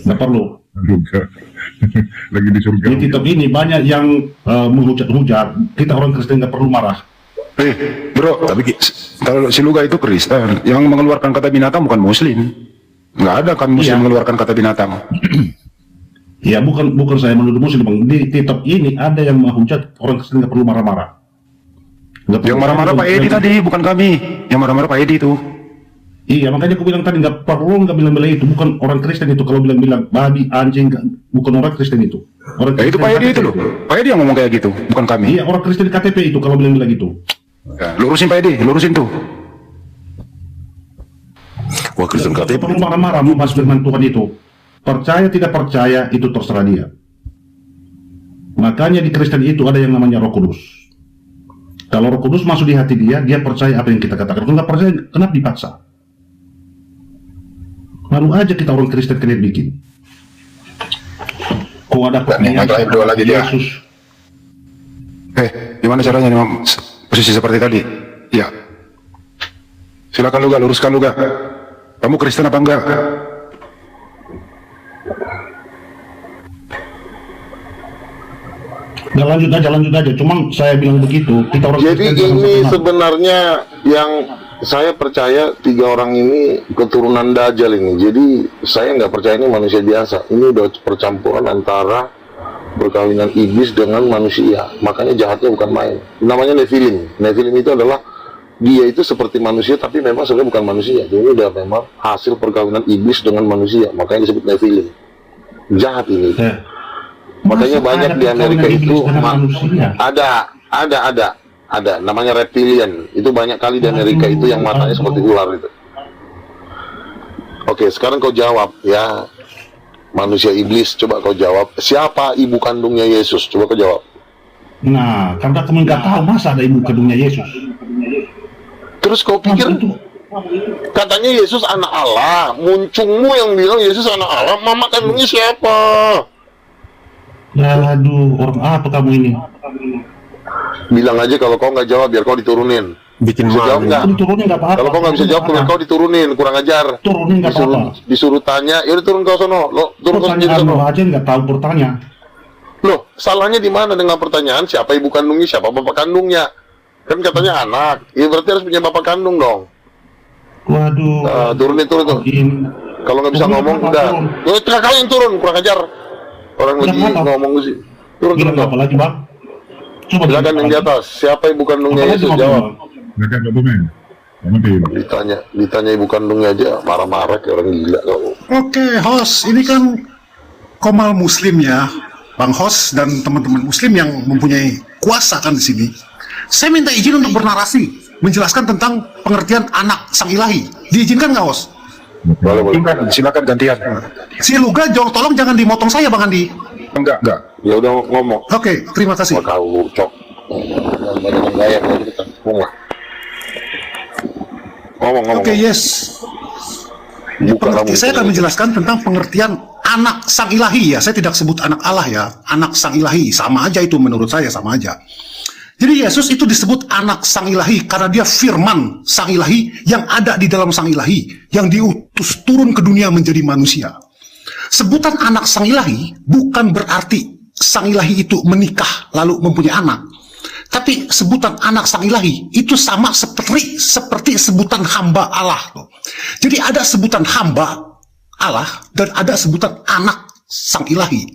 Nggak perlu. Surga. Lagi di surga. Di TikTok ini banyak yang menghujat-hujat. Kita orang Kristen nggak perlu marah. Bro, tapi kalau si Luga itu Kristen, yang mengeluarkan kata binatang bukan Muslim. Nggak ada kan Muslim mengeluarkan kata binatang. Ya bukan saya menuduh Muslim, Bang. Di TikTok ini ada yang menghujat orang Kristen nggak perlu marah-marah. Yang marah-marah Pak Edi tadi, bukan kami. Yang marah-marah Pak Edi itu. Iya, makanya aku bilang tadi nggak perlu bilang itu, bukan orang Kristen itu. Kalau bilang babi, anjing, bukan orang Kristen itu. Orang Kristen itu Pak Edi itu loh. Pak Edi yang ngomong kayak gitu, bukan kami. Iya, orang Kristen KTP itu kalau bilang gitu. Ya, lurusin Pak Edi, lurusin tuh. Wah, Kristen KTP. Perlu marah-marah mas firman Tuhan itu. Percaya tidak percaya itu terserah dia. Makanya di Kristen itu ada yang namanya Roh Kudus. Kalau Roh Kudus masuk di hati dia percaya apa yang kita katakan. Kalau nggak percaya, kenapa dipaksa? Malu aja kita orang Kristen kena bikin. Kok ada pertanyaan doa lagi dia. Yesus? Gimana caranya nih, posisi seperti tadi? Ya. Silakan Luga, luruskan Luga. Kamu Kristen apa enggak? Lanjut aja. Cuman saya bilang begitu. Kita orang Jadi ini sebenarnya yang saya percaya 3 orang ini keturunan Dajjal ini. Jadi saya nggak percaya ini manusia biasa. Ini udah percampuran antara perkawinan iblis dengan manusia. Makanya jahatnya bukan main. Namanya Nephilim. Nephilim itu adalah dia itu seperti manusia tapi memang sebenarnya bukan manusia. Dia udah memang hasil perkawinan iblis dengan manusia. Makanya disebut Nephilim. Jahat ini. Makanya banyak di Amerika itu ada namanya reptilian. Itu banyak kali di Amerika itu yang matanya seperti ular itu. Oke, sekarang kau jawab ya. Manusia iblis, coba kau jawab. Siapa ibu kandungnya Yesus? Coba kau jawab. Nah, karena kamu nggak tahu masa ada ibu kandungnya Yesus. Terus kau pikir katanya Yesus anak Allah. Muncungmu yang bilang Yesus anak Allah. Mama kandungnya siapa? Aduh, orang apa kamu ini? Bilang aja kalau kau nggak jawab biar kau diturunin. Bikin bisa jawab nggak? Diturunin nggak apa-apa. Kalau kau nggak bisa jawab, biar kau diturunin, kurang ajar. Turunin nggak apa-apa. Disuruh tanya, ya udah turun kau sono. Lo turun kau sendiri sono. aja nggak tahu bertanya. Loh, salahnya di mana dengan pertanyaan siapa ibu kandungnya, siapa bapak kandungnya? Kan katanya anak, ya berarti harus punya bapak kandung dong. Waduh. Nah, turunin tuh. Kalau nggak bisa ngomong, udah. Lo kau yang turun, kurang ajar. Orang lagi ngomong sih. Turun apa lagi, Bang? Coba silakan yang di atas. Siapa ibu kandungnya Yesus? Jawab. Ditanya ibu kandungnya aja marah-marah kayak orang gila kamu. Oke, host, ini kan Komal Muslim ya, Bang host dan teman-teman Muslim yang mempunyai kuasa kan di sini. Saya minta izin untuk bernarasi, menjelaskan tentang pengertian anak sang ilahi. Diizinkan nggak, host? Boleh. Silakan gantian. Si Luga, tolong jangan dimotong saya, Bang Andi. Enggak. Ya udah ngomong. Oke, terima kasih. Kau cok. Ngomong. Oke, yes. Saya akan menjelaskan tentang pengertian anak sang ilahi ya. Saya tidak sebut anak Allah ya. Anak sang ilahi, sama aja itu menurut saya, sama aja. Jadi Yesus itu disebut anak sang ilahi karena dia firman sang ilahi yang ada di dalam sang ilahi, yang diutus turun ke dunia menjadi manusia. Sebutan anak sang ilahi bukan berarti sang ilahi itu menikah lalu mempunyai anak. Tapi sebutan anak sang ilahi itu sama seperti sebutan hamba Allah. Jadi ada sebutan hamba Allah dan ada sebutan anak sang ilahi.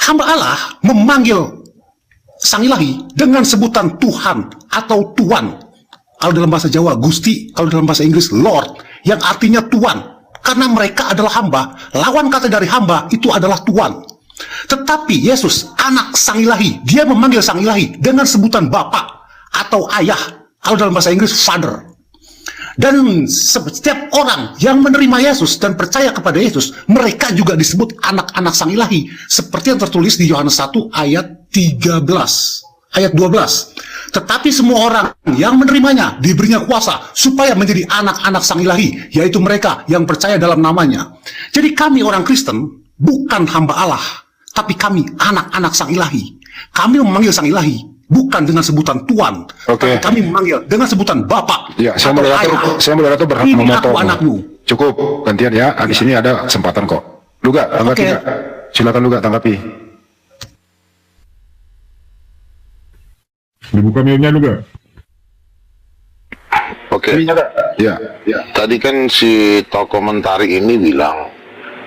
Hamba Allah memanggil sang ilahi dengan sebutan Tuhan atau Tuan. Kalau dalam bahasa Jawa Gusti, kalau dalam bahasa Inggris Lord, yang artinya Tuan. Karena mereka adalah hamba, lawan kata dari hamba itu adalah Tuan. Tetapi Yesus, anak sang ilahi, dia memanggil sang ilahi dengan sebutan Bapa atau Ayah, kalau dalam bahasa Inggris Father. Dan setiap orang yang menerima Yesus dan percaya kepada Yesus, mereka juga disebut anak-anak sang ilahi, seperti yang tertulis di Yohanes 1 ayat 13, ayat 12. Tetapi semua orang yang menerimanya diberinya kuasa supaya menjadi anak-anak sang ilahi, yaitu mereka yang percaya dalam namanya. Jadi kami orang Kristen bukan hamba Allah, tapi kami anak-anak sang ilahi. Kami memanggil sang ilahi bukan dengan sebutan Tuan, tapi kami memanggil dengan sebutan Bapak. Ya, saya moderator berhak memotong. Anakmu. Cukup, gantian ya. Di sini ada kesempatan kok. Luga, tanggapi Oke. Kak. Silakan Luga, tanggapi. Dibuka mute-nya lu gak? Oke. Ya. Tadi kan si tokoh mentari ini bilang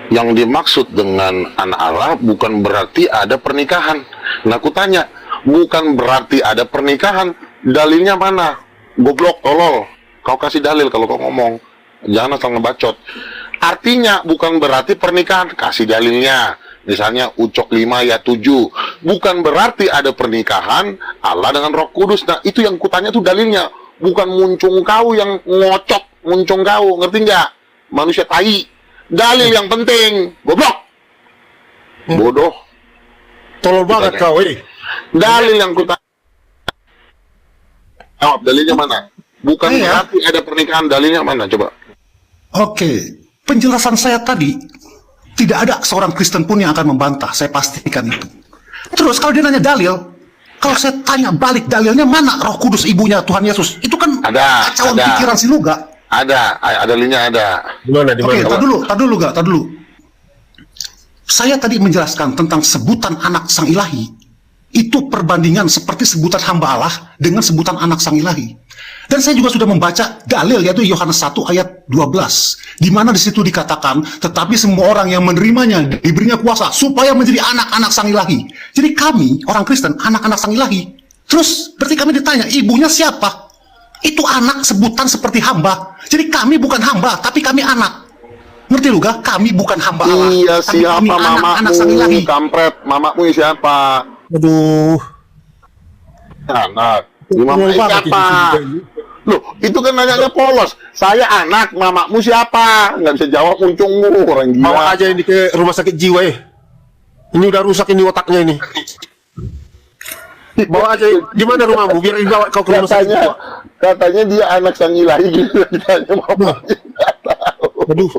yang dimaksud dengan anak Allah bukan berarti ada pernikahan. Nah, aku tanya, bukan berarti ada pernikahan, dalilnya mana? Goblok, tolol. Kau kasih dalil kalau kau ngomong. Jangan asal ngebacot. Artinya bukan berarti pernikahan, kasih dalilnya. Misalnya Ucok 5 ayat 7. Bukan berarti ada pernikahan Allah dengan Roh Kudus. Nah, itu yang kutanya tuh dalilnya. Bukan muncung kau yang ngocok, muncung kau, ngerti nggak? Manusia tai. Dalil yang penting, goblok. Bodoh. Tolol banget kau, Dalil yang kutanya. Jawab, dalilnya mana? Bukan Iya. berarti ada pernikahan, dalilnya mana? Coba. Oke, penjelasan saya tadi tidak ada seorang Kristen pun yang akan membantah, saya pastikan itu. Terus kalau dia nanya dalil, kalau saya tanya balik dalilnya mana Roh Kudus ibunya Tuhan Yesus? Itu kan Ada, kacauan ada. pikiran si Luga. Ada dalilnya ada. Di mana? Oke, tar dulu. Saya tadi menjelaskan tentang sebutan anak sang ilahi. Itu perbandingan seperti sebutan hamba Allah dengan sebutan anak sang ilahi. Dan saya juga sudah membaca dalil yaitu Yohanes 1 ayat 12. Di mana di situ dikatakan, tetapi semua orang yang menerimanya diberinya kuasa supaya menjadi anak-anak sang ilahi. Jadi kami, orang Kristen, anak-anak sang ilahi. Terus berarti kami ditanya, ibunya siapa? Itu anak sebutan seperti hamba. Jadi kami bukan hamba, tapi kami anak. Ngerti lu gak? Kami bukan hamba Allah. Iya, tapi siapa kami anak-anak sang ilahi. mamamu? Kampret, mamamu siapa? Aduh. Anak. Tolol Mamamu banget siapa? ini. Loh, itu kan nanyanya polos. Saya anak, mamamu siapa? Nggak bisa jawab, muncungmu, orang gila. Bawa aja ini ke rumah sakit jiwa Ini udah rusak ini otaknya ini. Bawa aja, di mana rumahmu? Biar dibawa kau ke rumah sakit jiwa. Katanya dia anak sang ilahi gitu. Ditanya mamanya nggak tahu. Aduh,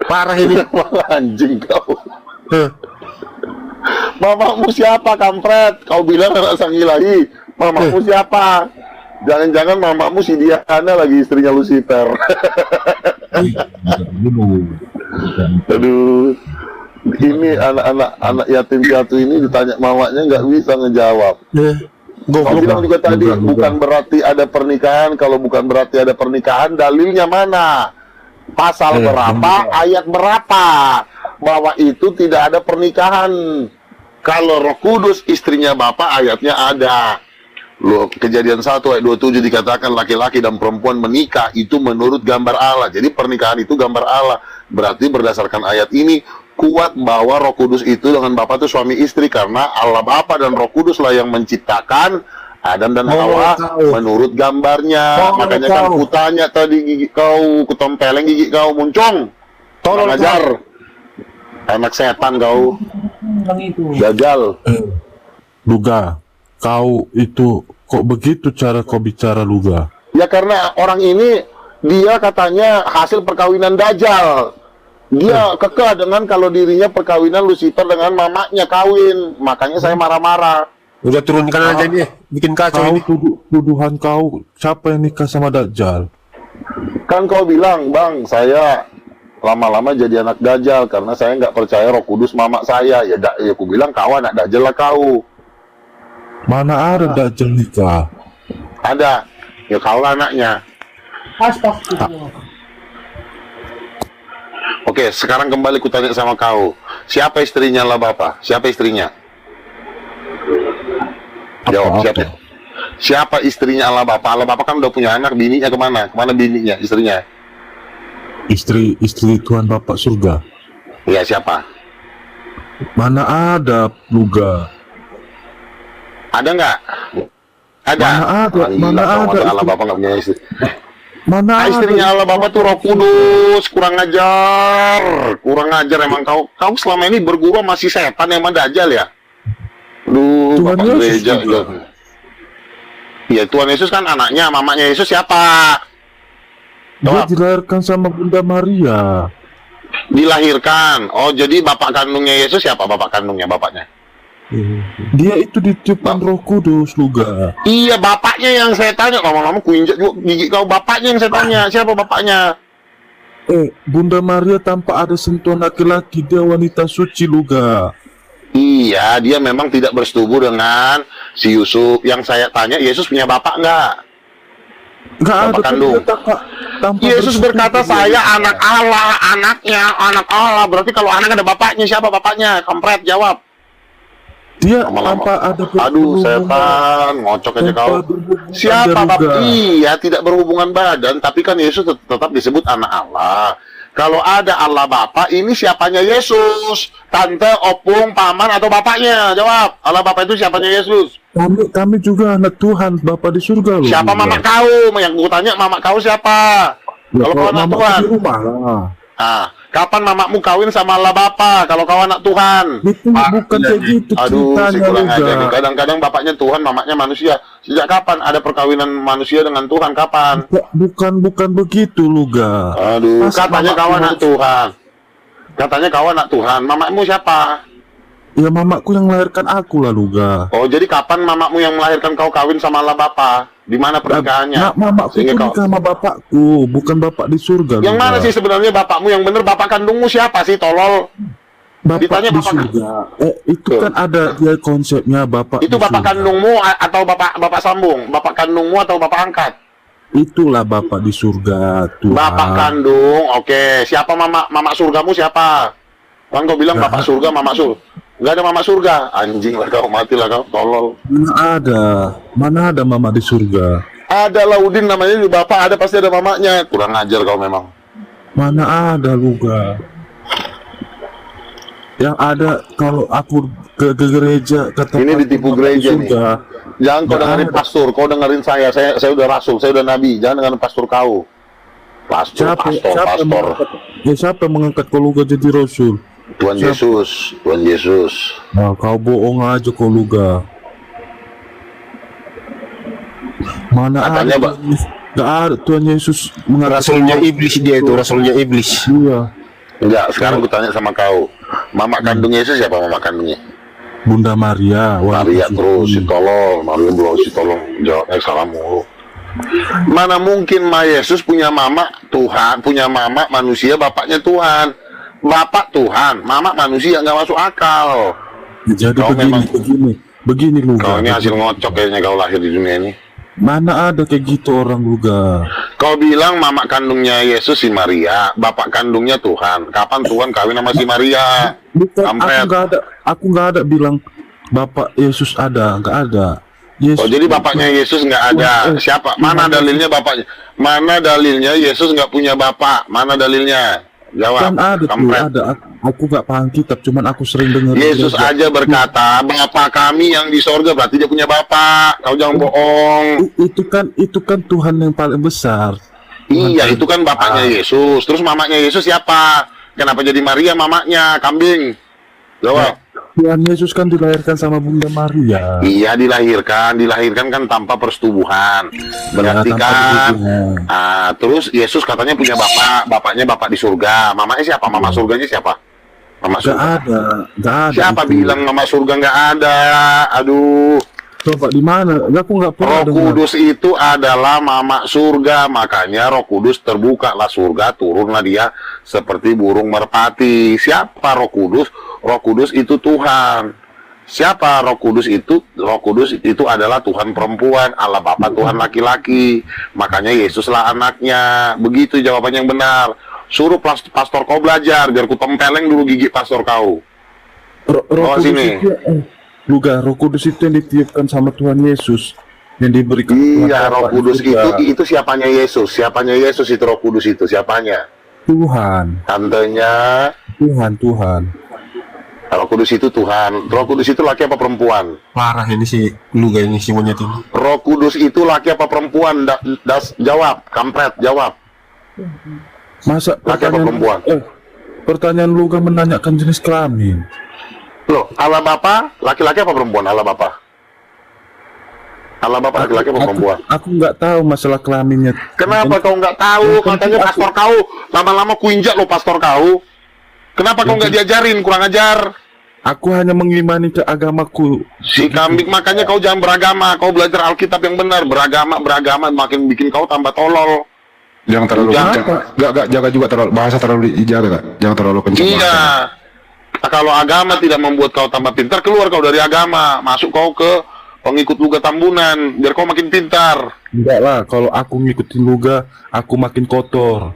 parah ini. Wah, anjing kau. Heh. Mamamu siapa, kampret? Kau bilang anak sang ilahi. Mamamu siapa? Jangan-jangan mamamu si Diana lagi istrinya Lucifer. Aduh. Ini anak yatim piatu ini ditanya mamanya nggak bisa ngejawab. Kau Goblok. bilang juga tadi bukan berarti ada pernikahan. Kalau bukan berarti ada pernikahan, dalilnya mana? Pasal berapa? Ayat berapa? Bahwa itu tidak ada pernikahan. Kalau Roh Kudus istrinya Bapa, ayatnya ada. Loh, Kejadian 1 ayat 27 dikatakan laki-laki dan perempuan menikah itu menurut gambar Allah. Jadi pernikahan itu gambar Allah. Berarti berdasarkan ayat ini kuat bahwa Roh Kudus itu dengan Bapa itu suami istri, karena Allah Bapa dan Roh Kudus lah yang menciptakan Adam dan Hawa menurut gambarnya. Makanya kan kutanya tadi gigi kau, kutempeleng gigi kau, muncung. Tolong ajar. Anak setan kau. Gagal. Luga, kau itu kok begitu cara kau bicara, Luga? Ya karena orang ini dia katanya hasil perkawinan Dajjal. Dia kekeh dengan kalau dirinya perkawinan Lucifer dengan mamanya kawin. Makanya saya marah-marah. Udah turunkan aja ini, bikin kacau Kau ini. tuduhan kau, siapa yang nikah sama Dajjal? Kan kau bilang, Bang, saya lama-lama jadi anak Dajjal karena saya nggak percaya Roh Kudus mama saya. Ya aku bilang kau anak Dajjal lah kau. Mana ada Dajjal nikah? Ada. Ya kau lah anaknya. Oke, sekarang kembali kutanya sama kau. Siapa istrinya lah Bapak? Siapa istrinya? Jawab, siapa? Siapa istrinya Allah Bapak? Allah Bapak kan udah punya anak, bininya kemana? Kemana bininya, istrinya? Istri Tuhan Bapak surga. Ya, siapa? Mana ada, Luga? Ada nggak? Ada. Mana ada? Ah, gila, Mana kau ada? Allah Bapak nggak punya istri. Mana Ah, istrinya Allah Bapak tuh Roh Kudus, kurang ajar emang kau selama ini berguru masih setan emang Dajjal ya? Duh, Tuhan Bapak Yesus gereja juga. Ya Tuhan Yesus kan anaknya, mamanya Yesus siapa? Dia Jawab. dilahirkan sama Bunda Maria. Dilahirkan. Oh, jadi bapak kandungnya Yesus siapa? Bapak kandungnya bapaknya? Dia itu ditiupkan Roh Kudus, Luga. Iya, bapaknya yang saya tanya. Lama-lama kuinjak juga gigi kau. Bapaknya yang saya tanya. Siapa bapaknya? Bunda Maria tanpa ada sentuhan laki-laki, dia wanita suci Luga. Iya, dia memang tidak bersetubuh dengan si Yusuf. Yang saya tanya, Yesus punya bapak nggak? Nggak ada Bapak kan kandung. dia tanpa Yesus bersetubuh berkata, dia. saya anak Allah, anaknya anak Allah. Berarti kalau anak ada bapaknya, siapa bapaknya? Kampret, jawab. Dia Lama-lama. tanpa ada Aduh, berhubungan. setan, ngocok aja Tanpa kau. berhubungan Siapa dia bapak? Luga. Iya, tidak berhubungan badan, tapi kan Yesus tetap disebut anak Allah. Kalau ada Allah Bapa, ini siapanya Yesus? Tante, opung, paman, atau bapaknya? Jawab. Allah Bapa itu siapanya Yesus? Kami juga anak Tuhan, Bapa di surga loh. Siapa Luga. mama kau? Yang gue tanya, mama kau siapa? Ya, Kalau kau anak mamaku Tuhan. di rumah lah. Ah, kapan mamamu kawin sama Allah Bapa? Kalau kau anak Tuhan. Itu bukan kayak gitu Aduh, si ceritanya kurang aja nih. Luga. Kadang-kadang bapaknya Tuhan, mamanya manusia. Sejak kapan ada perkawinan manusia dengan Tuhan? Kapan? Bukan begitu Luga. Aduh, Masa katanya mamaku kau anak harus- Tuhan. Katanya kau anak Tuhan. Mamamu siapa? Ya mamaku yang melahirkan aku lah Luga. Oh, jadi kapan mamamu yang melahirkan kau kawin sama Allah Bapa? Di mana pernikahannya? Nah, mamaku Sehingga itu kau... nikah sama bapakku, bukan bapak di surga. Yang Luga. mana sih sebenarnya bapakmu yang benar? Bapak kandungmu siapa sih, tolol? Bapak ditanya di bapak- surga. Itu Tuh. kan ada dia konsepnya bapak. Itu di bapak surga. kandungmu atau bapak sambung? Bapak kandungmu atau bapak angkat? Itulah bapak di surga Tuhan. Bapak kandung, oke. Siapa mama surgamu siapa? Kan kau bilang bapak surga, mama surga. Nggak ada mama surga. Anjing lah kau, mati lah kau, tolol. Mana ada mama di surga. Ada Laudin namanya di bapak, ada pasti ada mamanya. Kurang ajar kau memang. Mana ada Luga. Yang ada kalau aku ke gereja kata Ini Pak, ditipu bapak di gereja nih. surga. Jangan kau Nggak dengerin ada. pastor, kau dengerin saya. Saya udah rasul, saya udah nabi. Jangan dengerin pastor kau. Pastor. Siapa yang mengangkat kau Luga jadi rasul? Tuhan Siapa? Yesus, Tuhan Yesus. Nah, kau bohong aja kau Luga. Mana Katanya, ada Pak. Nggak ada Tuhan Yesus mengangkat Rasulnya iblis dia itu, rasulnya iblis. Iya. Enggak, sekarang gue tanya sama kau. Mama kandung Yesus siapa mama kandungnya? Bunda Maria. Maria wanita terus si suci. tolol, Maria belum si tolong jawabnya salah mulu. Mana mungkin Yesus punya mama Tuhan, punya mama manusia, bapaknya Tuhan. Bapak Tuhan, mama manusia, nggak masuk akal. Jadi Kau memang- begini Luga. Kau ini hasil ngocok kayaknya kau lahir di dunia ini. Mana ada kayak gitu orang Luga. Kau bilang mama kandungnya Yesus si Maria, bapak kandungnya Tuhan. Kapan Tuhan kawin sama si Maria? Bukan, Kampret. aku nggak ada bilang Bapak Yesus ada, nggak ada. Yesus, Oh, jadi bapaknya Yesus nggak ada. Siapa? Mana dalilnya bapaknya? Mana dalilnya Yesus nggak punya bapak? Mana dalilnya? Jawab. kan ada tuh, Kampret. ada. Aku nggak paham kitab, cuman aku sering dengar. Yesus aja berkata, Bapa kami yang di sorga, berarti dia punya bapak. Kau jangan bohong. Itu kan Tuhan yang paling besar. Iya, itu kan bapaknya Yesus. Terus mamanya Yesus siapa? Kenapa jadi Maria mamanya? Kambing. Jawab. Tuhan Yesus kan dilahirkan sama Bunda Maria. Iya, dilahirkan kan tanpa persetubuhan. Berarti tanpa kan. persetubuhan. Terus Yesus katanya punya bapak, bapaknya bapak di surga. Mamanya siapa? Mama surganya siapa? Mama Nggak surga. ada. Siapa itu. bilang mama surga nggak ada? Aduh. Coba di mana? Aku nggak pernah Roh dengar. Kudus itu adalah mama surga, makanya Roh Kudus terbukalah surga, turunlah dia seperti burung merpati. Siapa Roh Kudus? Roh Kudus itu Tuhan. Siapa Roh Kudus itu? Roh Kudus itu adalah Tuhan perempuan, Allah Bapa Tuhan laki-laki. Makanya Yesuslah anaknya. Begitu jawabannya yang benar. Suruh pastor kau belajar, biar ku tempeleng dulu gigi pastor kau. Roh Bawa Kudus sini. itu, Luga, Roh Kudus itu yang ditiupkan sama Tuhan Yesus, yang diberikan. Iya, Tuhan Roh Bapa Kudus di surga. itu siapanya Yesus. Siapanya Yesus itu Roh Kudus itu siapanya? Tuhan, Tantenya. Tuhan. Roh Kudus itu Tuhan. Roh Kudus itu laki apa perempuan? Parah ini si Luga ini si monyet ini. Roh Kudus itu laki apa perempuan? Jawab, kampret, jawab. Masa Laki apa perempuan? Pertanyaan Luga menanyakan jenis kelamin. Loh, Allah Bapa, laki-laki apa perempuan? Allah Bapa. Allah Bapa laki-laki apa perempuan? Aku nggak tahu masalah kelaminnya. Kenapa kau nggak tahu? Katanya pastor kau. Lama-lama kuinjak lo pastor kau. Kenapa kau nggak diajarin? Kurang ajar. Aku hanya mengimani ke agamaku. Si kambing, makanya kau jangan beragama. Kau belajar Alkitab yang benar. Beragama makin bikin kau tambah tolol. Jangan terlalu kencang. Gak jaga juga terlalu bahasa terlalu dijaga gak? Jangan terlalu kencang. Iya. Kalau agama tidak membuat kau tambah pintar, keluar kau dari agama, masuk kau ke pengikut Luga Tambunan, biar kau makin pintar. Enggak lah, kalau aku ngikutin Luga, aku makin kotor.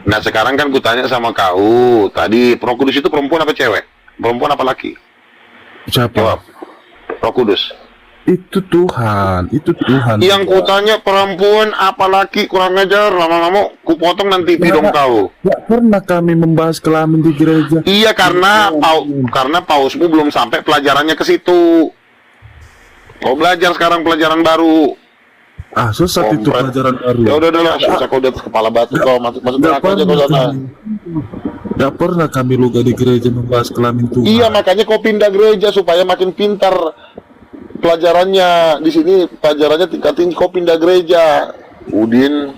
Nah sekarang kan kutanya sama kau, tadi Roh Kudus itu perempuan apa cewek? Perempuan apa laki? Siapa? Jawab. Roh Kudus. Itu Tuhan, itu Tuhan. Yang kutanya perempuan apa laki, kurang ajar, lama-lama kupotong nanti hidung kau. Nggak pernah kami membahas kelamin di gereja. Iya karena pausmu belum sampai pelajarannya ke situ. Kau belajar sekarang pelajaran baru. Ah, sesat itu Kompret. pelajaran baru. Ya udah lah, susah kau udah kepala batu kau masuk neraka aja kau sana. Nggak pernah kami Luga di gereja membahas kelamin Tuhan. Iya makanya kau pindah gereja supaya makin pintar pelajarannya. Di sini pelajarannya tingkat tinggi, kau pindah gereja. Udin.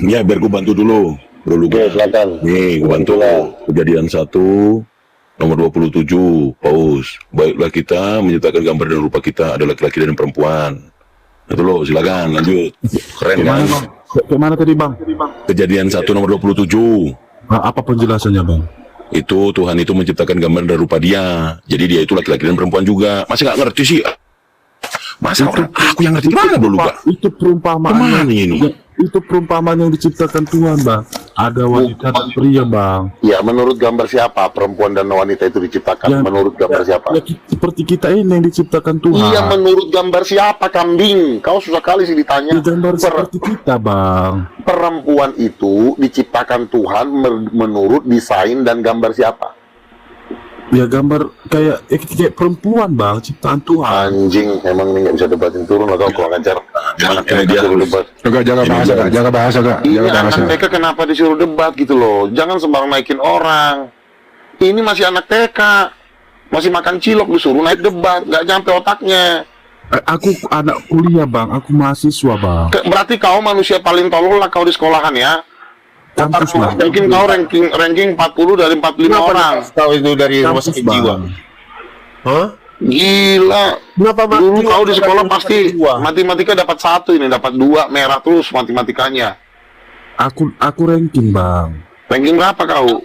Ya biar gue bantu dulu Bro Luga. Oke, silakan. Nih gue bantu Kejadian 1 nomor 27 Paus. Baiklah kita menyertakan gambar dan rupa kita ada laki-laki dan perempuan. Itu loh, silakan lanjut. Keren kan? Gimana bang? Kayak mana tadi bang? Kejadian 1 nomor 27. Apa penjelasannya bang? Itu Tuhan itu menciptakan gambar dan rupa dia. Jadi dia itu laki-laki dan perempuan juga. Masih nggak ngerti sih? Masa orang aku yang ngerti gimana Bro Luga? Itu perumpamaan. Kemana ini? Itu perumpamaan yang diciptakan Tuhan bang. Ada wanita dan pria bang. Ya menurut gambar siapa perempuan dan wanita itu diciptakan? Ya, menurut gambar siapa? Ya, seperti kita ini yang diciptakan Tuhan. Iya menurut gambar siapa kambing? Kau susah kali sih ditanya. Ya, gambar seperti kita bang. Perempuan itu diciptakan Tuhan menurut desain dan gambar siapa? Ya gambar kayak perempuan bang, ciptaan Tuhan. Anjing, emang ini nggak bisa debatin, turun lah kau kurang ajar. Anak ini dia. disuruh debat. Jaga bahasa gak? Jaga bahasa gak? Ini Jaga anak bahasa. TK kenapa disuruh debat gitu loh? Jangan sembarang naikin orang. Ini masih anak TK, masih makan cilok disuruh naik debat, nggak nyampe otaknya. Aku anak kuliah bang, aku mahasiswa bang. Berarti kau manusia paling tolol lah kau di sekolahan ya. Kampus bang. Mungkin kau ranking 40 dari 45 orang. Tahu itu dari rumah Kampus sakit bang. jiwa. Hah? Gila. Kenapa Dulu mati? kau di sekolah Rumah pasti sakit jiwa. matematika dapat 1, ini dapat 2, merah terus matematikanya. Aku ranking bang. Ranking berapa kau?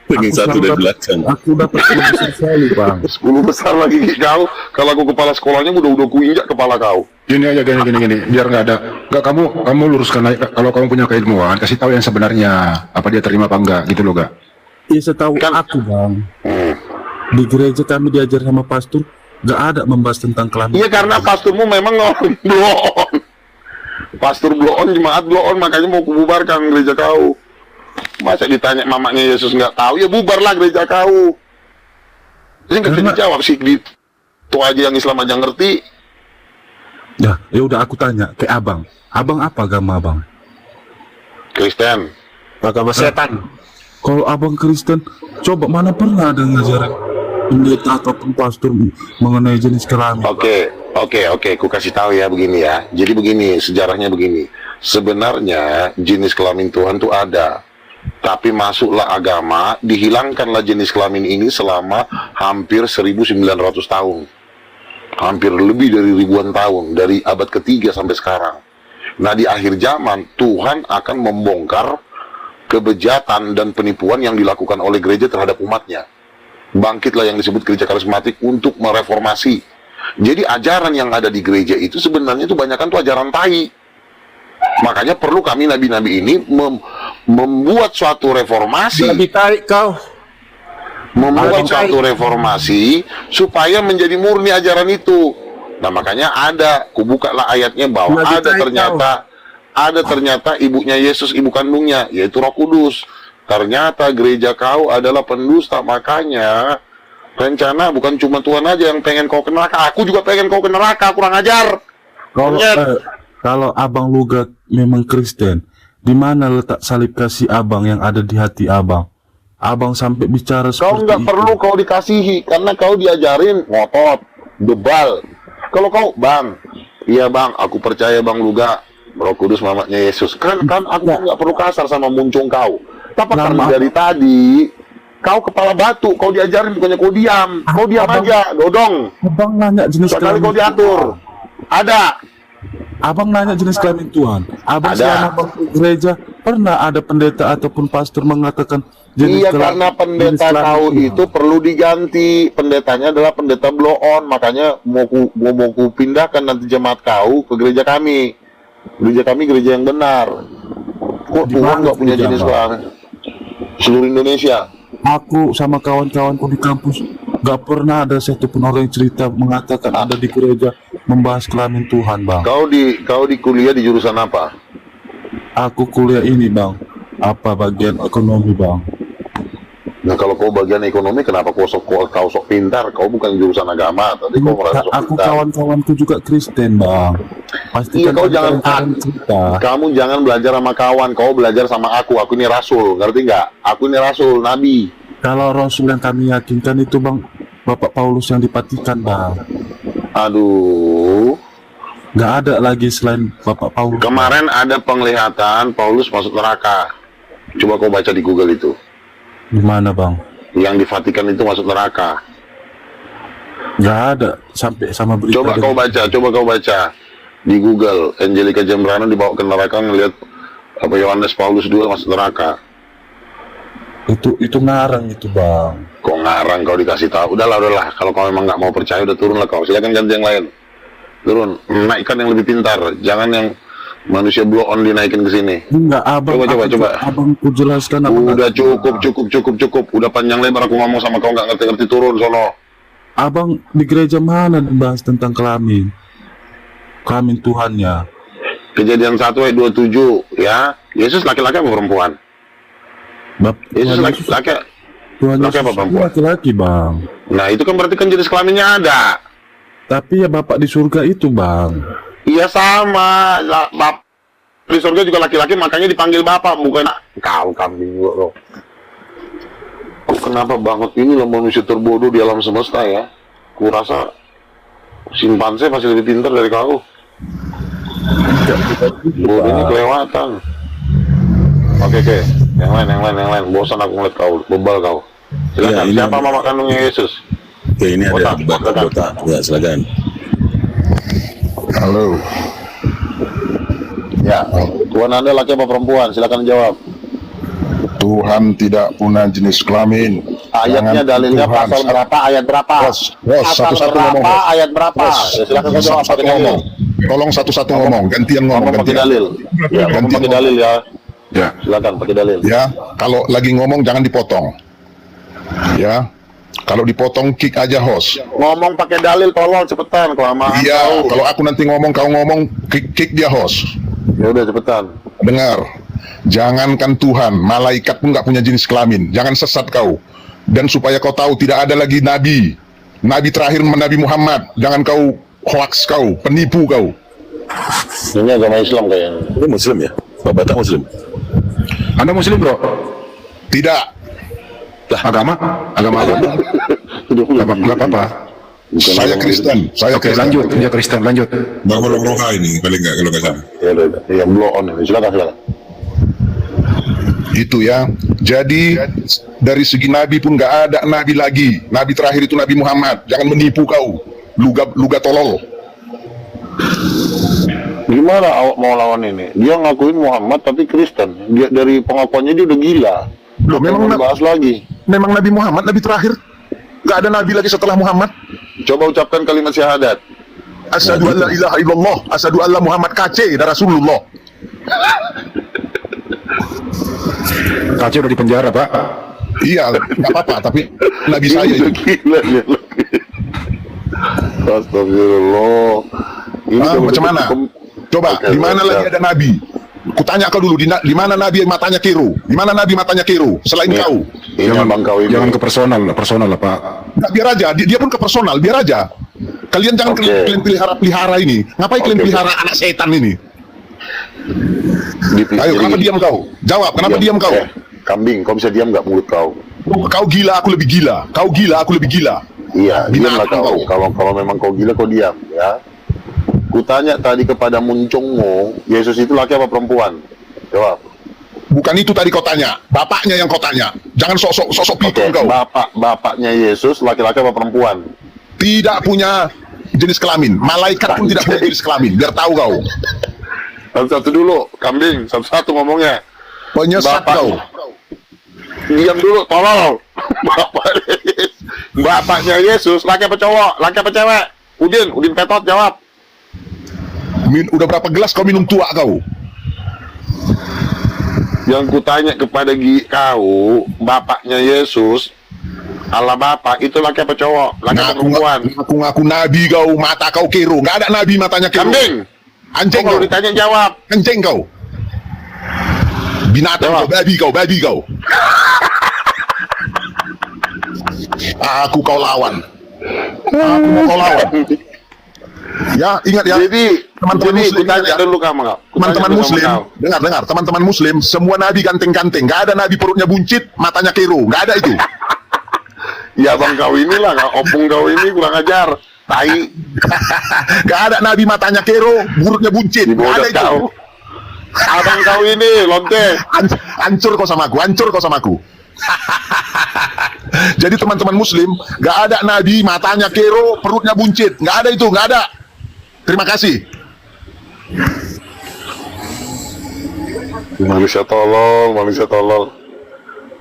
Pengen Aku satu selalu dari dapat- belakang. Aku dapat 10 selalu bang. 10 besar lagi kau. Kalau aku kepala sekolahnya udah kuinjak kepala kau. Gini aja, gini. Biar nggak ada. Nggak kamu luruskan aja. Kalau kamu punya keilmuan, kasih tahu yang sebenarnya. Apa dia terima apa enggak, gitu loh gak? Ya setahu Kan- aku bang. Di gereja kami diajar sama pastor, nggak ada membahas tentang kelamin. Iya karena pasturmu memang orang blow-on. Pastur blow-on, jemaat blow-on, makanya mau kububarkan gereja kau. Masa ditanya mamanya Yesus nggak tahu, ya bubarlah gereja kau. Ini nggak bisa Karena- dijawab sih, itu aja yang Islam aja ngerti. Ya udah aku tanya ke abang. Abang apa agama abang? Kristen. Agama setan. Kalau abang Kristen, coba mana pernah ada ngajarin pendeta ataupun pastor mengenai jenis kelamin? Oke, ku kasih tahu ya begini ya. Jadi begini, sejarahnya begini. Sebenarnya jenis kelamin Tuhan tuh ada. Tapi masuklah agama, dihilangkanlah jenis kelamin ini selama hampir 1900 tahun. Hampir lebih dari ribuan tahun, dari abad ketiga sampai sekarang. Nah di akhir zaman, Tuhan akan membongkar kebejatan dan penipuan yang dilakukan oleh gereja terhadap umatnya. Bangkitlah yang disebut gereja karismatik untuk mereformasi. Jadi ajaran yang ada di gereja itu sebenarnya itu banyakan tuh ajaran tai. Makanya perlu kami nabi-nabi ini membuat suatu reformasi. Lebih tarik kau. Membuat suatu reformasi supaya menjadi murni ajaran itu. Nah makanya ada, kubukalah ayatnya bahwa Lebih ada tarik ternyata ibunya Yesus, ibu kandungnya, yaitu Roh Kudus. Ternyata gereja kau adalah pendusta, makanya rencana bukan cuma Tuhan aja yang pengen kau ke neraka, aku juga pengen kau ke neraka, kurang ajar. Kalau abang Luga memang Kristen, di mana letak salib kasih abang yang ada di hati abang? Abang sampai bicara Kau seperti nggak itu. perlu kau dikasihi, karena kau diajarin ngotot, bebal. Kalau kau, bang, iya bang, aku percaya bang Luga, Roh Kudus mamanya Yesus. Kan aku nggak perlu kasar sama muncung kau. Tapi karena dari tadi, kau kepala batu, kau diajarin bukannya kau diam. Kau diam aja, dodong. Abang nanya jenis Sekali kelamin kau diatur. Ada. Abang nanya jenis kelamin Tuhan. Abang Ada. selama abang ke gereja pernah ada pendeta ataupun pastor mengatakan Iya, kelamin- karena pendeta jenis kau kelamin itu perlu diganti. Pendetanya adalah pendeta blow on. Makanya mau ku pindahkan nanti jemaat kau ke gereja kami. Gereja kami gereja yang benar. Kok Di Tuhan mana nggak punya gereja, jenis Bang? kelamin? Seluruh Indonesia. Aku sama kawan-kawanku di kampus gak pernah ada satupun orang yang cerita mengatakan ada di gereja membahas kelamin Tuhan, Bang. Kau di kuliah di jurusan apa? Aku kuliah ini, Bang. Apa bagian ekonomi, Bang? Nah, kalau kau bagian ekonomi, kenapa kau sok pintar? Kau bukan jurusan agama, tapi kau merasa sok Aku pintar. kawan-kawanku juga Kristen, Bang. Iya, kau tadi jangan kalian cerita. kamu jangan belajar sama kawan, kau belajar sama aku. Aku ini rasul, ngerti nggak? Aku ini rasul, nabi. Kalau Rasul yang kami yakinkan itu, Bang, Bapak Paulus yang dipatikan, Bang. Aduh, Gak ada lagi selain Bapak Paulus. kemarin ada penglihatan Paulus masuk neraka. Coba kau baca di Google itu. Gimana, Bang? Yang di Vatikan itu masuk neraka. Gak ada sampai sama berita. Coba kau baca di Google. Angelica Jembrana dibawa ke neraka ngelihat apa Yohanes Paulus II masuk neraka. Itu ngarang itu, Bang. Kok ngarang kau dikasih tahu? Udahlah. Kalau kau memang nggak mau percaya, udah turunlah kau. Silakan ganti yang lain. Turun, naikkan yang lebih pintar. Jangan yang manusia blow on dinaikin ke sini. Enggak, Abang. Coba. Abang ku jelaskan apa. Udah cukup. Udah panjang lebar aku ngomong sama kau nggak ngerti-ngerti, turun sono. Abang di gereja mana dibahas tentang kelamin? Kelamin Tuhannya. Kejadian 1 ayat 27 ya. Yesus laki-laki apa perempuan? Yesus Tuhan laki-laki. Tuhan laki apa Yesus perempuan? laki-laki, Bang. Nah, itu kan berarti kan jenis kelaminnya ada. Tapi ya Bapak di surga itu, Bang. Iya sama. Di surga juga laki-laki, makanya dipanggil bapak, bukan kau kambing juga loh. Kok kenapa banget ini lah manusia terbodoh di alam semesta ya? Kurasa simpanse masih lebih pintar dari kau. Bodohnya kelewatan. Oke. Yang lain. Bosan aku ngeliat kau, bebal kau. Silakan. Ya, ini Siapa mama kandungnya Yesus? Oke, ini ada Botak. Bapak. Ya, silakan. Halo. Ya, Tuhan Anda laki apa perempuan? Silakan jawab. Tuhan tidak punya jenis kelamin. Ayatnya, Jangan dalilnya, Tuhan. pasal berapa, ayat berapa? Bos, Pasal satu-satu berapa, ngomong, Bos. ayat berapa? Ya, silakan kau jawab Satu-satu pakai dalil. ngomong. Tolong satu-satu ngomong, gantian ngomong, Ngomong pakai gantian. dalil. Ya, ngomong Gantian pakai ngomong. dalil ya. Ya, Silakan pakai dalil. ya. Kalau lagi ngomong jangan dipotong. Ya. Kalau dipotong kick aja host. Ngomong pakai dalil, tolong cepetan kelamaan. Iya, kau. kalau aku nanti ngomong, kau ngomong, kick dia host. Ya udah cepetan. Dengar, jangankan Tuhan, malaikat pun nggak punya jenis kelamin. Jangan sesat kau. Dan supaya kau tahu tidak ada lagi nabi. Nabi terakhir Nabi Muhammad. Jangan kau hoax kau, penipu kau. Ini agama Islam kayaknya. Ini Muslim ya? Bapak tak Muslim? Anda Muslim bro? Tidak. Agama? Agama apa? Nggak apa-apa. Saya Kristen. Saya Oke, Kristen. lanjut. Dia Kristen, lanjut. Bangun Roha ini paling nggak kalau nggak salah. Ya udah. Ya blow on ini. Silakan. Itu ya. Jadi dari segi nabi pun nggak ada nabi lagi. Nabi terakhir itu Nabi Muhammad. Jangan menipu kau. Luga tolol. Gimana awak mau lawan ini? Dia ngakuin Muhammad tapi Kristen. Dia dari pengakuannya dia udah gila. Loh, memang Mau bahas lagi. Memang Nabi Muhammad Nabi terakhir. Nggak ada nabi lagi setelah Muhammad. Coba ucapkan kalimat syahadat. Asyhadu an la ilaha illallah, asyhadu anna Muhammad KC dan Rasulullah. Kaca udah di penjara, Pak. Iya, nggak apa-apa, tapi nabi saya Ini itu. udah gila dia. Astagfirullah. Ini Ah, kalau macam mana? Coba, Oke, di mana siap. lagi ada nabi? Kutanya kau dulu, di mana nabi matanya kiru? Di mana nabi matanya kiru? Selain Ini- kau. Ini abang kau ini. Jangan ke personal lah, Pak. Nggak, biar aja, dia pun ke personal, biar aja. Kalian jangan Oke. kalian pelihara ini. Ngapain kalian Oke, pelihara anak setan ini? Ayo, Jadi- kenapa diam kau? Jawab, kenapa diam kau? Kambing, kau bisa diam nggak mulut kau? Kau gila, aku lebih gila. Kau gila, aku lebih gila. Iya, diamlah Binatang kau. kau. Kalau memang kau gila, kau diam, ya. Kutanya tadi kepada Muncungmu, Yesus itu laki apa perempuan? Jawab. Bukan itu tadi kau tanya, bapaknya yang kau tanya. Jangan sosok Oke, pikun kau. bapaknya Yesus laki-laki apa perempuan? Tidak punya jenis kelamin. Malaikat pun tidak punya jenis kelamin. Biar tahu kau. Satu-satu dulu, kambing, satu-satu ngomongnya. Penyesat Bapak- kau. Diam dulu, tolol. Bapaknya Yesus, laki apa cowok? Laki apa cewek? Udin Petot jawab. Udah berapa gelas kau minum tua kau? Yang kutanya kepada kau, bapaknya Yesus, Allah Bapa, itu laki apa cowok? Laki apa perempuan? Ngaku nabi kau, mata kau kero. Nggak ada nabi matanya kero. Kambing. Anjing Kalau kau. ditanya jawab. Anjing kau. Binatang Jawab. kau, babi kau. Aku kau lawan. Aku mau kau lawan. Ya, ingat ya. Jadi Teman-teman muslim, kutanya ya. dulu kamu kau. Teman-teman Kutanya dulu muslim, sama kau. dengar, teman-teman muslim, semua nabi ganteng-ganteng. Nggak ada nabi perutnya buncit, matanya kero. Nggak ada itu. Ya bang kau inilah, opung kau ini kurang ajar. Tai, Nggak ada nabi matanya kero, mulutnya buncit. Nggak ada bodoh itu. kau. Abang kau ini, lonte. Hancur kau sama aku, hancur kau sama aku. Jadi teman-teman muslim, nggak ada nabi matanya kero, perutnya buncit. Nggak ada itu, nggak ada. Terima kasih. Manusia tolol.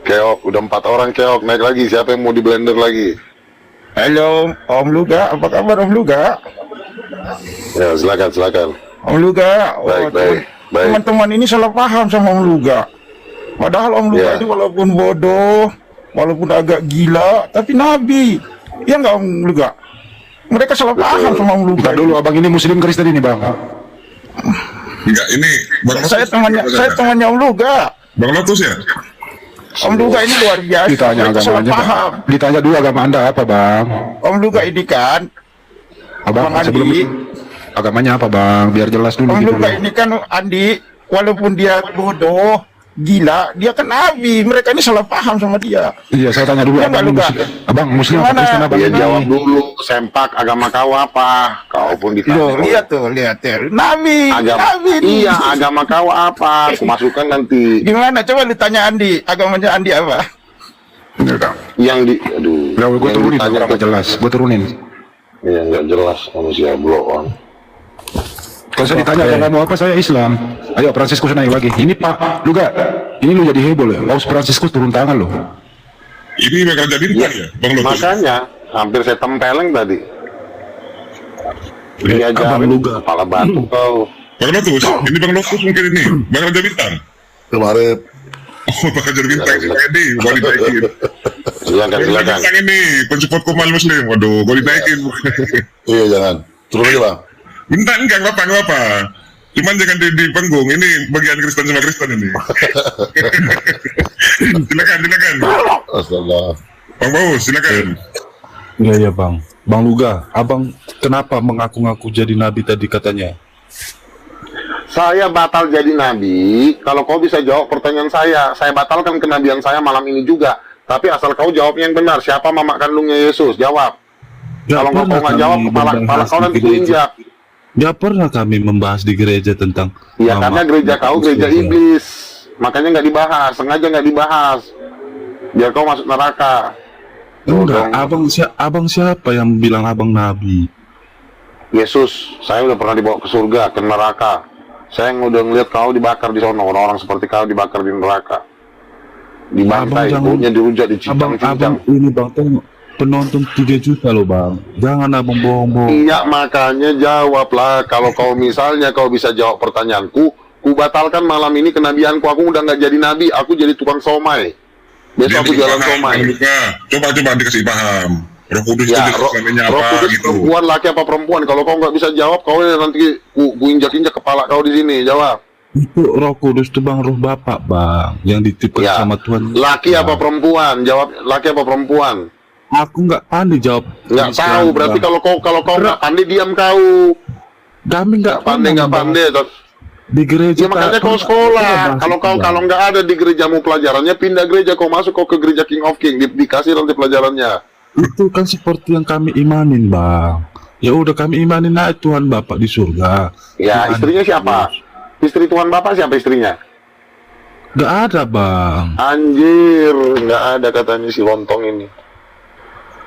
Keok, udah 4 orang keok, naik lagi. Siapa yang mau di blender lagi? Halo, Om Luga, apa kabar Om Luga? Ya, silakan. Om Luga, Baik. teman-teman ini salah paham sama Om Luga. Padahal Om Luga Ya. itu walaupun bodoh, walaupun agak gila, tapi nabi. Ya nggak Om Luga? Mereka salah paham sama Om Luga. Bentar dulu, abang ini Muslim Kristen ini bang. Enggak, ini Bang Lotus. Saya temannya Om Luga. Bang Lotus ya? Om Luga ini luar biasa. Ditanya Mereka salah agamanya paham. bang. Ditanya dulu agama anda apa bang? Om Luga ini kan, Abang Bang sebelum Andi. agamanya apa bang? Biar jelas dulu Om gitu. Luga Bang. ini kan Andi, walaupun dia bodoh, gila, dia kan nabi. Mereka ini salah paham sama dia. Iya, saya tanya dulu Ya, abang, Bang Luga. abang Muslim apa Gimana? Kristen abang? Ya ini? jawab dulu, sempak agama kau apa? Kau pun ditanya. Loh, lihat ya. Nabi, nabi nih. Iya, agama kau apa? Aku masukkan nanti. Gimana? Coba ditanya Andi, agamanya Andi apa? Yang aduh. Ya, gue yang turunin, ditanya orang nggak jelas. Gue turunin. Iya, nggak jelas manusia bloon. Kalau saya ditanya agama apa, saya Islam. Ayo, Fransiskus naik lagi. Ini Pak Luga, ini lu jadi heboh ya. Paus Fransiskus turun tangan lo. Ini Raja Bintang ya? Bang Lotus. Makanya hampir saya tempeleng tadi. Dia Abang Luga. kepala batu kau. Bang Lotus, ini Bang Lotus mungkin ini. Bang Raja Bintang. Kemarin. Oh, Bang Raja Bintang. Ini, gua dinaikin. Silakan. Bintang ini, pensupport Kumal Muslim. Waduh, gua dinaikin. Iya jangan. Turun aja bang. Bintang, enggak apa-apa. Cuman jangan di panggung. Ini bagian Kristen sama Kristen ini. Silakan. Astaga. Bang Baus, silakan. Iya bang. Bang Luga, abang kenapa mengaku-ngaku jadi nabi tadi katanya? Saya batal jadi nabi. Kalau kau bisa jawab pertanyaan saya batalkan kenabian saya malam ini juga. Tapi asal kau jawabnya yang benar. Siapa mama kandungnya Yesus? Jawab. Kalau kau nggak jawab, kepala kau nanti kuinjak. Gak pernah kami membahas di gereja tentang Ya mama. karena gereja kau gereja iblis. Makanya nggak dibahas. Sengaja nggak dibahas. Biar kau masuk neraka. Enggak, Dong. abang siapa yang bilang abang nabi? Yesus, saya udah pernah dibawa ke surga, ke neraka. Saya udah ngeliat kau dibakar di sana. Orang-orang seperti kau dibakar di neraka. Dibantai, Abang baunya dirujak, Abang dicincang-cincang. ini bang, tengok penonton 3 juta loh bang. Jangan abang bohong-bohong. Iya, makanya jawablah. Kalau kau misalnya kau bisa jawab pertanyaanku, ku batalkan malam ini kenabianku. Aku udah nggak jadi nabi, aku jadi tukang somai. Besok aku jualan somai. Coba dikasih paham. Roh Kudus itu Ya, jelaskannya Roh apa Kudus gitu. perempuan, laki apa perempuan? Kalau kau nggak bisa jawab, kau nanti ku injak-injak kepala kau di sini. Jawab. Itu Roh Kudus itu bang, roh Bapak bang, yang dititipkan Ya. sama Tuhan. Laki apa perempuan? Jawab. Laki apa perempuan? Aku nggak pandai jawab. Nggak Islam, tahu. Berarti Bang. kalau kau nggak pandai, diam kau. Kami nggak Nggak pandai. di gereja. Ya makanya tak kau pernah sekolah. bahas Kalau itu, Bang. kalau nggak ada di gerejamu pelajarannya, pindah gereja. Kau masuk kau ke gereja King of King, dikasih nanti pelajarannya. Itu kan seperti yang kami imanin bang. Ya udah kami imanin aja Tuhan Bapak di surga. Ya, Tuhan istrinya siapa? Istri Tuhan Bapak siapa istrinya? Nggak ada bang. Anjir, nggak ada katanya si lontong ini.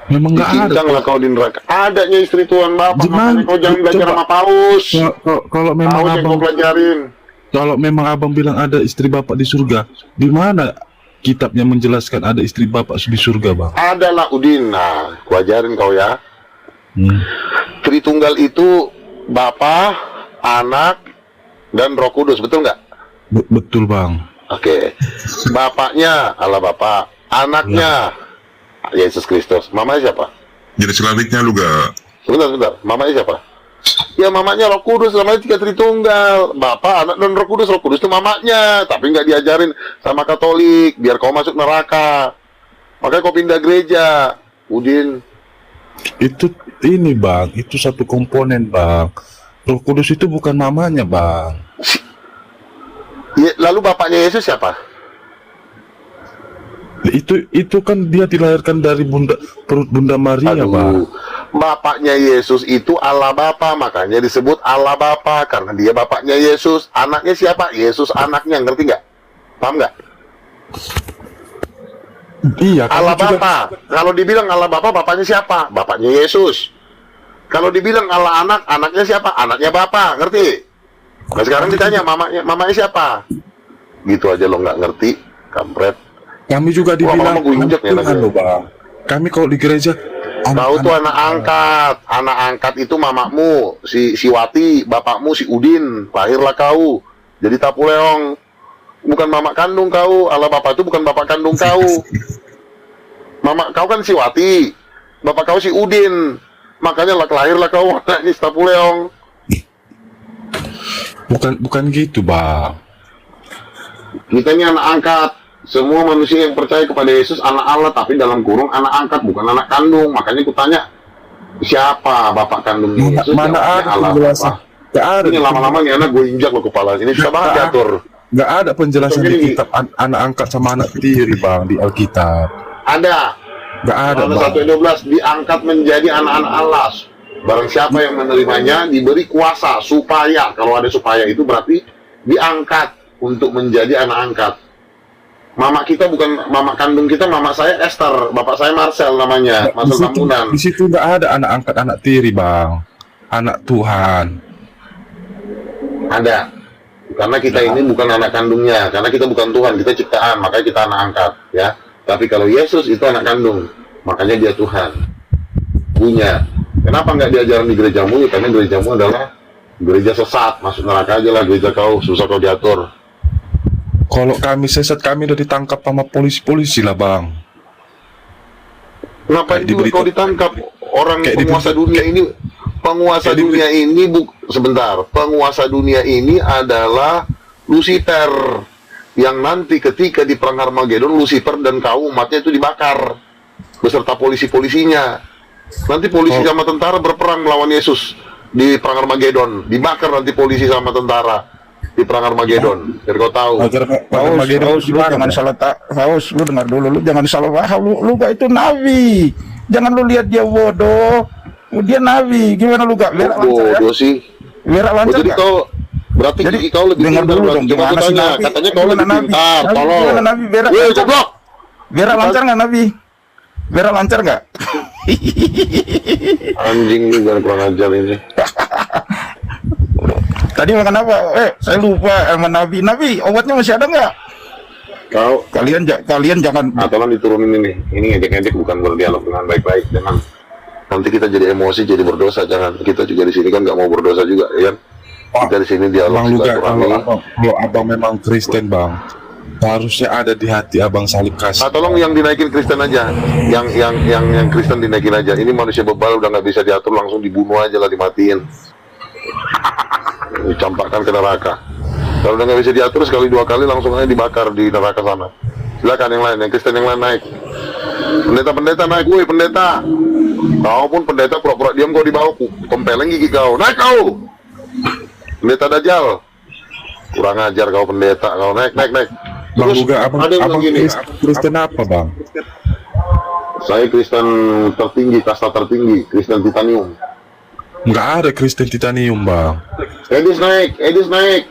Memang nggak ada. Dicincang lah kau di neraka. Adanya istri Tuhan Bapak, Gimana? makanya kau jangan belajar Coba. sama Paus. Kalau memang Paus yang abang, kau pelajarin. Kalau memang abang bilang ada istri bapak di surga, di mana kitabnya menjelaskan ada istri bapak di surga, bang? Adalah Udin. Nah, kuajarin kau ya. Tritunggal itu Bapa, Anak, dan Roh Kudus, betul nggak? Betul, bang. Oke. Bapaknya Allah Bapa, anaknya Yesus Kristus. Mamanya siapa? Jadi selanjutnya lu gak? Sebentar. Mamanya siapa? Ya mamanya Roh Kudus, namanya 3 Tritunggal. Bapa, Anak, dan Roh Kudus. Roh Kudus itu mamanya, tapi nggak diajarin sama Katolik, biar kau masuk neraka. Makanya kau pindah gereja, Udin. Itu ini, bang. Itu satu komponen, bang. Roh Kudus itu bukan mamanya, bang. Ya, lalu bapaknya Yesus siapa? Itu kan dia dilahirkan dari perut Bunda Maria, bang. Bapaknya Yesus itu Allah Bapa, makanya disebut Allah Bapa karena dia bapaknya Yesus. Anaknya siapa? Yesus anaknya, ngerti nggak? Paham nggak? Iya. Allah Bapa. Kalau dibilang Allah Bapa, bapaknya siapa? Bapaknya Yesus. Kalau dibilang Allah Anak, anaknya siapa? Anaknya Bapa, ngerti? Nah sekarang ditanya mamanya siapa? Gitu aja lo nggak ngerti, kampret. Kami juga dibilang anak Tuhan loh, bang. Kami kalau di gereja, kau tuh anak angkat. Anak angkat itu mamamu si Wati, bapakmu si Udin. Lahirlah kau jadi Tapuleong. Bukan mama kandung kau. Allah Bapa itu bukan bapak kandung kau. Mama kau kan si Wati, bapak kau si Udin. Makanya lahirlah kau anaknya si Tapuleong. Bukan gitu, bang. Kita ini anak angkat. Semua manusia yang percaya kepada Yesus anak Allah, tapi dalam kurung anak angkat, bukan anak kandung. Makanya aku tanya, siapa bapak kandungnya Yesus? Mana ada penjelasan? Gak ada. Ini lama-lama nih anak gue injak lo kepala. Ini susah banget diatur. Gak ada penjelasan di kitab anak angkat sama anak tiri, bang, di Alkitab. Ada. Gak ada, Yohanes 1:12 diangkat menjadi anak-anak Allah. Barang siapa yang menerimanya diberi kuasa supaya, kalau ada supaya itu berarti diangkat untuk menjadi anak angkat. Mama kita bukan mama kandung kita, mama saya Esther, bapak saya Marcel namanya, Marcel Tambunan. Di situ nggak ada anak angkat anak tiri, bang, anak Tuhan. Ada, karena kita ini bukan anak kandungnya, karena kita bukan Tuhan, kita ciptaan, makanya kita anak angkat, ya. Tapi kalau Yesus itu anak kandung, makanya dia Tuhan, punya. Kenapa nggak diajarin di gerejamu? Karena gerejamu adalah gereja sesat, masuk neraka aja lah gereja kau, susah kau diatur. Kalau kami sesat, kami udah ditangkap sama polisi-polisi lah, bang. Ngapain juga kau ditangkap? Orang penguasa dunia ini, penguasa dunia ini penguasa dunia ini adalah Lucifer, yang nanti ketika di perang Armageddon, Lucifer dan kaum umatnya itu dibakar beserta polisi-polisinya. Nanti polisi sama tentara berperang melawan Yesus di perang Armageddon, dibakar nanti polisi sama tentara di perang Armageddon. Biar kau tahu. Paus, lu jangan salah Paus, lu dengar dulu, lu jangan salah paham. Lu gak itu nabi. Jangan lu lihat dia bodoh. Dia nabi. Gimana lu gak? Bodoh sih. Biar lancar. Jadi kau berarti gigi kau lebih dengar dulu dong. Gimana sih nabi? Katanya kau lebih pintar. Tolong. Nabi biar goblok. Biar lancar nggak nabi? Biar lancar nggak? Anjing ini jangan kurang ajar ini. Tadi makan apa? Saya lupa sama Nabi. Nabi, obatnya masih ada nggak? Kalian jangan. Tolong diturunin ini. Ini ngejek-ngejek bukan berdialog dengan baik-baik. Jangan. Nanti kita jadi emosi, jadi berdosa. Jangan. Kita juga di sini kan nggak mau berdosa juga, ya kan? Kita di sini dialog. Bang Luga, kalau abang memang Kristen, bang, harusnya ada di hati abang salib kasih. Tolong yang dinaikin Kristen aja. Yang Kristen dinaikin aja. Ini manusia bebal udah nggak bisa diatur, langsung dibunuh aja lah, dimatiin. Dicampakkan ke neraka. Kalau udah nggak bisa diatur sekali 2 kali langsung aja dibakar di neraka sana. Silakan yang lain, yang Kristen yang lain naik. Pendeta naik, woi pendeta. Kau pun pendeta pura-pura diam, kau dibawa tempeleng gigi kau. Naik kau. Pendeta Dajjal. Kurang ajar kau pendeta, kau naik. Bang Luga, abang gini. Kristen apa, bang? Saya Kristen tertinggi, kasta tertinggi, Kristen titanium. Nggak ada Kristen titanium, bang. Edis naik.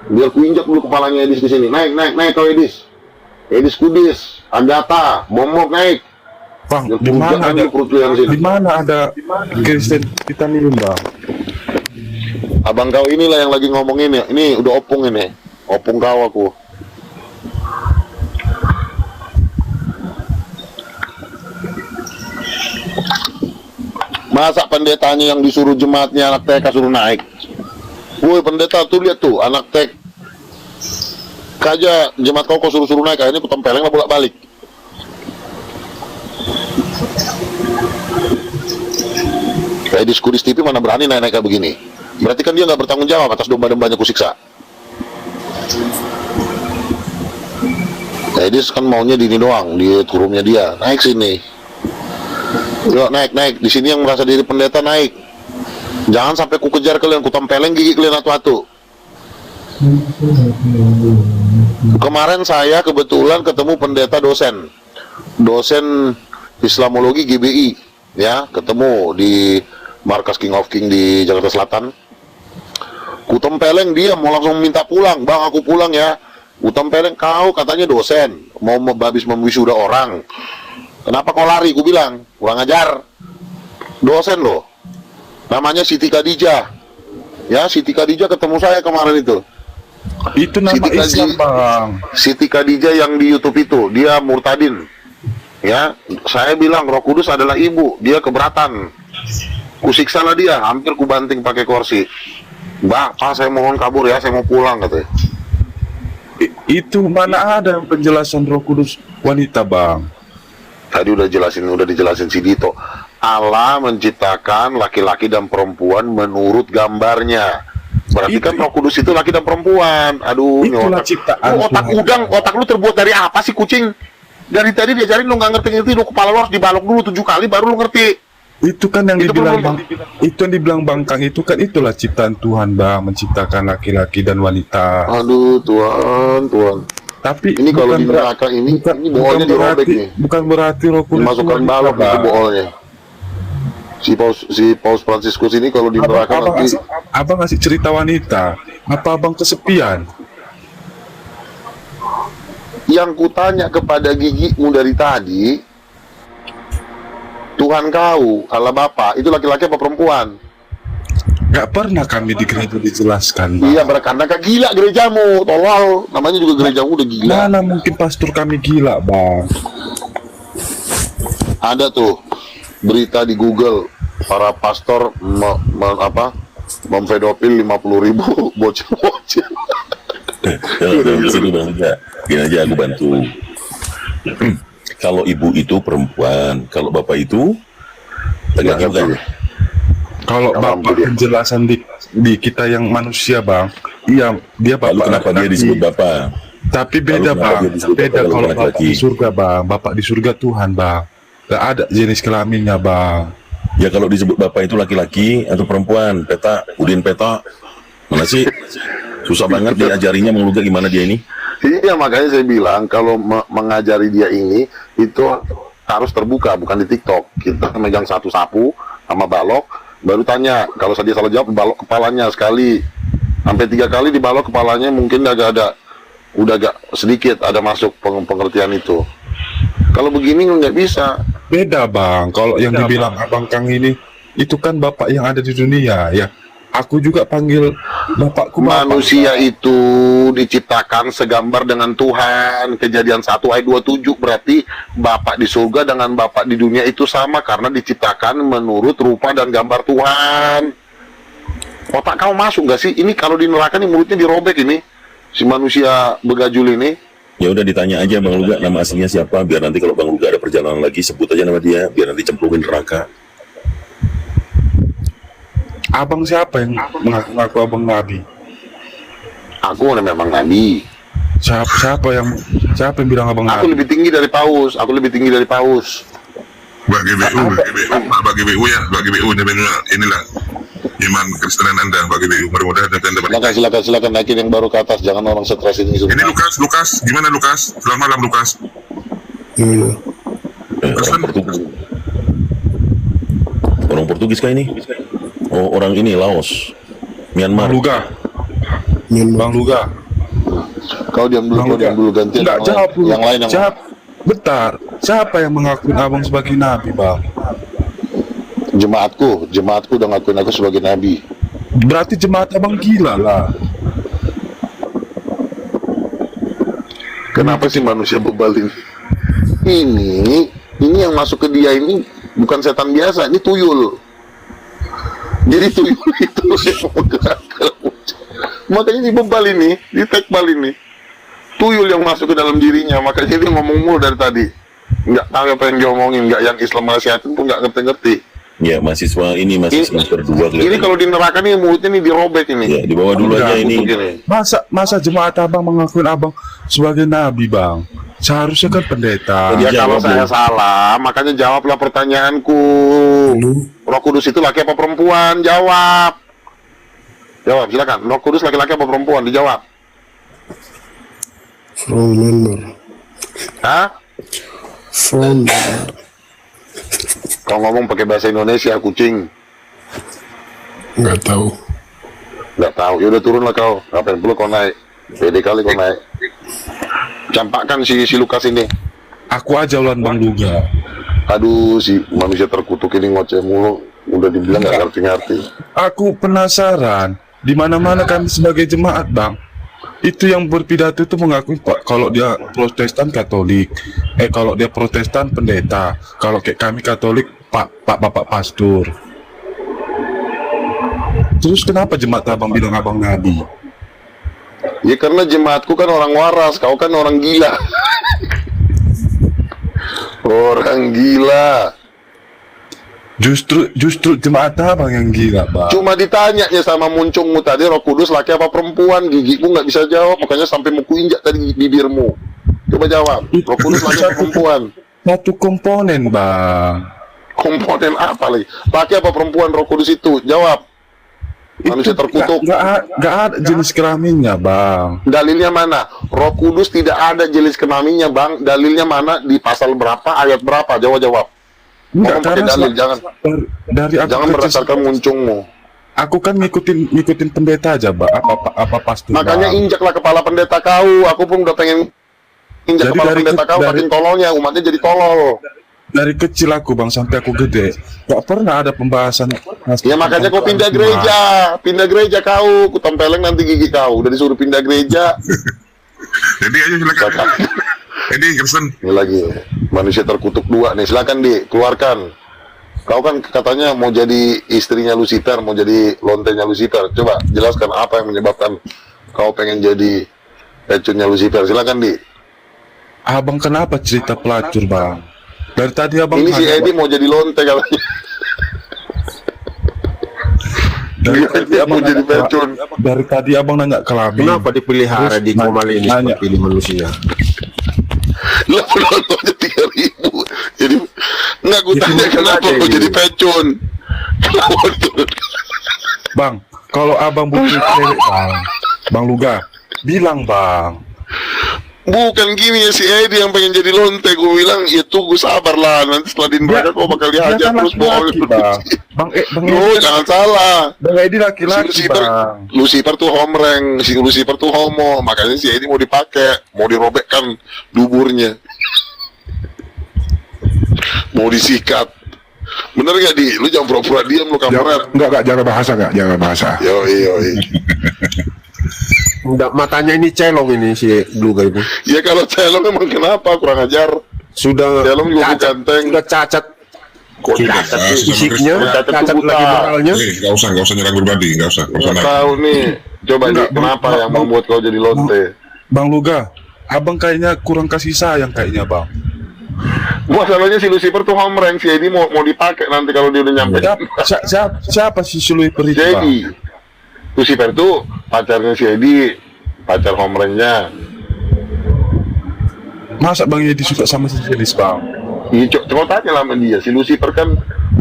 Biar ku injak dulu kepalanya Edis di sini. Naik kau Edis. Edis Kudis, Agatha, Momok naik. Bang, di mana ada Kristen titanium, bang? Abang kau inilah yang lagi ngomongin ya. Ini udah opung ini. Opung kau aku. Masa pendetanya yang disuruh jemaatnya anak TK suruh naik? Woi pendeta tuh lihat tuh anak TK aja jemaat kau suruh naik, akhirnya ku tempeleng lah bolak-balik. Kayak di Skudis TV mana berani naik-naik kayak begini. Berarti kan dia nggak bertanggung jawab atas domba-dombanya kusiksa. Jadi kan maunya di ini doang, di turunnya dia naik sini. Yuk naik. Di sini yang merasa diri pendeta naik. Jangan sampai ku kejar kalian, ku tempeleng gigi kalian atu-atu. Kemarin saya kebetulan ketemu pendeta dosen Islamologi GBI, ya, ketemu di markas King of King di Jakarta Selatan. Ku tempeleng dia, mau langsung minta pulang, bang aku pulang ya. Ku tempeleng, kau katanya dosen, mau habis memwisuda orang. Kenapa kau lari? Ku bilang, kurang ajar. Dosen loh. Namanya Siti Khadijah. Ya, Siti Khadijah ketemu saya kemarin itu. Itu nama Islam, Bang. Siti Khadijah yang di YouTube itu, dia murtadin. Ya, saya bilang Roh Kudus adalah ibu, dia keberatan. Kusiksa lah dia, hampir kubanting pakai kursi. Mbak, Pak, saya mohon kabur ya, saya mau pulang katanya. Itu mana ada penjelasan Roh Kudus wanita, Bang? Tadi udah dijelasin si Dito. Allah menciptakan laki-laki dan perempuan menurut gambarnya. Berarti kan Roh Kudus itu laki dan perempuan. Aduh, itulah ciptaan. Otak lu terbuat dari apa sih kucing? Dari tadi diajarin lu nggak ngerti, lu kepala lu harus dibalok dulu 7 kali baru lu ngerti. Itu kan yang dibilang Bang, itu yang dibilang Bang Kang, itu kan itulah ciptaan Tuhan, Bang, menciptakan laki-laki dan wanita. Aduh, Tuhan. Tapi ini kalau di neraka ini boolnya dirobek nih. Bukan berarti Roh Kudus dimasukkan balok itu boolnya. Si Paus Fransiskus ini kalau di neraka nanti abang ngasih cerita wanita, apa abang kesepian? Yang kutanya kepada gigimu dari tadi, Tuhan kau, Allah Bapa, itu laki-laki apa perempuan? Gak pernah kami di gereja dijelaskan, Bang. Iya, karena gila gerejamu, tolol. Namanya juga gerejamu udah gila. Mana mungkin pastor kami gila, Bang? Ada tuh berita di Google, para pastor memfedopil 50.000 bocil-bocil. Gini aja aku bantu. Kalau ibu itu perempuan, kalau bapak itu laki-laki bukan? Kalau bapak penjelasan di kita yang manusia, Bang, iya dia bapak. Lalu kenapa dia disebut bapak? Tapi beda, Bang. Beda kalau bapak di surga, Bang. Bapak di surga Tuhan, Bang. Gak ada jenis kelaminnya, Bang. Ya kalau disebut bapak itu laki-laki atau perempuan, Udin peta, mana sih? Susah banget diajarinya mengeluga gimana dia ini. Iya, makanya saya bilang kalau mengajari dia ini itu harus terbuka, bukan di TikTok. Kita megang satu sapu sama balok, baru tanya. Kalau dia salah jawab, balok kepalanya sekali, sampai 3 kali dibalok kepalanya, mungkin udah agak sedikit ada masuk pengertian itu. Kalau begini nggak bisa. Beda, Bang. Kalau yang dibilang Abang Kang ini, itu kan bapak yang ada di dunia, ya. Aku juga panggil bapakku bapak. Manusia itu diciptakan segambar dengan Tuhan. Kejadian 1 ayat 27, berarti bapak di surga dengan bapak di dunia itu sama, karena diciptakan menurut rupa dan gambar Tuhan. Otak kamu masuk nggak sih? Ini kalau di neraka nih mulutnya dirobek ini, si manusia begajul ini. Ya udah ditanya aja Bang Luga nama aslinya siapa, biar nanti kalau Bang Luga ada perjalanan lagi sebut aja nama dia, biar nanti cemplungin neraka. Abang siapa yang mengaku abang nabi? Aku memang nabi. Siapa yang bilang abang nabi? Aku lebih tinggi dari paus. Mbak GBU ya, Mbak GBU inilah iman Kristenan Anda, Mbak GBU. Mudah-mudahan nanti Anda berjaya. Silakan naikin yang baru ke atas, jangan orang stres ini. Ini Lukas, gimana Lukas? Selamat malam Lukas. Orang Portugis kah ini? Oh, orang ini Laos, Myanmar. Bang Luga. Kau diam dulu, gantian. Enggak, jawab dulu. Yang lain yang bentar. Siapa yang mengakui abang sebagai nabi, Bang? Jemaatku udah ngakuin aku sebagai nabi. Berarti jemaat abang gila lah. Kenapa sih manusia bebal ini? Ini yang masuk ke dia ini bukan setan biasa, ini tuyul. Jadi tuyul itu yang menggerakkan. Makanya di bebal ini, di tekbal ini, tuyul yang masuk ke dalam dirinya. Makanya dia ngomong mulu dari tadi. Nggak tahu apa yang dia omongin, nggak yang Islam nasihatin pun nggak ngerti-ngerti. Ya, mahasiswa ini masih semester 2 Ini kalau di neraka nih mulutnya nih dirobek ini. Ya, di bawah dulu aja ini. Masa jemaat abang mengakuin abang sebagai nabi, bang? Seharusnya kan pendeta. Ya kalau saya salah, makanya jawablah pertanyaanku. Roh Kudus itu laki apa perempuan? Jawab. Jawab, silakan. Roh Kudus laki-laki apa perempuan? Dijawab. From member. Hah? From member. Kau ngomong pakai bahasa Indonesia, kucing. Nggak tahu. Nggak tahu. Ya udah turunlah kau. Ngapain perlu kau naik? Pede kali kau naik. Campakkan si Lukas ini. Aku aja lawan Bang Luga. Aduh, si manusia terkutuk ini ngoceh mulu. Udah dibilang nggak ngerti-ngerti. Aku penasaran. Di mana-mana kami sebagai jemaat, bang, itu yang berpidato itu mengakui Pak, kalau dia Protestan Katolik, kalau dia Protestan pendeta, kalau kayak kami Katolik Bapak pastor. Terus kenapa jemaat abang bilang abang nabi? Ya karena jemaatku kan orang waras, kau kan orang gila. Orang gila. Justru jemaat abang yang gila, bang. Cuma ditanyanya sama muncungmu tadi, Roh Kudus laki apa perempuan? Gigimu nggak bisa jawab, makanya sampai mau kuinjak tadi bibirmu. Coba jawab, Roh Kudus laki apa perempuan? Satu komponen, bang. Komponen apa lagi? Laki apa perempuan Roh Kudus itu? Jawab. Manusia terkutuk. Nggak ada jenis kelaminnya, bang. Dalilnya mana? Roh Kudus tidak ada jenis kelaminnya, bang. Dalilnya mana? Di pasal berapa? Ayat berapa? Jawab. Enggak, pakai dalil, jangan jangan berdasarkan muncungmu. Aku kan ngikutin pendeta aja, bang. Apa pastor? Makanya bang. injaklah kepala pendeta kau. Aku pun udah pengen injak kepala pendeta kau, makin tololnya, umatnya jadi tolol. Dari kecil aku, bang, sampai aku gede, gak pernah ada pembahasan. Ya makanya kau pindah gereja kau, ku tempeleng nanti gigi kau. Udah disuruh pindah gereja. Jadi aja silakan. Jadi Kristen. Ini lagi manusia terkutuk dua nih, silakan keluarkan. Kau kan katanya mau jadi istrinya Lucifer, mau jadi lontenya Lucifer. Coba jelaskan apa yang menyebabkan kau pengen jadi pecunnya Lucifer. Silakan Abang kenapa cerita pelacur, bang? Dari tadi abang ini si Edi mau jadi lonte katanya. Dari tadi abang nanya kelamin. Kenapa dipelihara di komal ini seperti di manusia? Lah penontonnya 3.000. Jadi nggak gue tanya kenapa kau jadi pecun. Bang, kalau abang butuh cewek, bang Luga, bilang bang. Bukan gini ya, si Edi yang pengen jadi lonte. Gue bilang ya tunggu sabarlah, nanti setelah di neraka kau bakal dihajar terus bohong. Bang Jangan salah. Bang Edi laki-laki, bang. Lucifer tuh homreng, si Lucifer tuh homo, makanya si Edi mau dipakai, mau dirobekkan duburnya, mau disikat. Bener gak Lu jangan pura-pura diam lu kampret. Enggak, jaga bahasa. Yoi. Enggak, matanya ini celong ini si Luga ini. Ya kalau celong emang kenapa? Kurang ajar. Sudah celong juga ganteng. Sudah cacat. Kok cacat fisiknya, cacat lagi moralnya. Nggak usah nyerang pribadi, nggak usah. Nggak tahu nih. Coba kenapa yang membuat kau jadi lonte? Bang Luga, abang kayaknya kurang kasih sayang kayaknya, bang. Masalahnya si Lucifer tuh homreng, si Edi mau dipakai nanti kalau dia udah nyampe. Siapa si Lucifer itu, bang? Edi. Lucifer tuh pacarnya si Edi, pacar homrengnya. Masa Bang Edi suka sama si Jelis, bang? Iya, coba tanya sama dia. Si Lucifer kan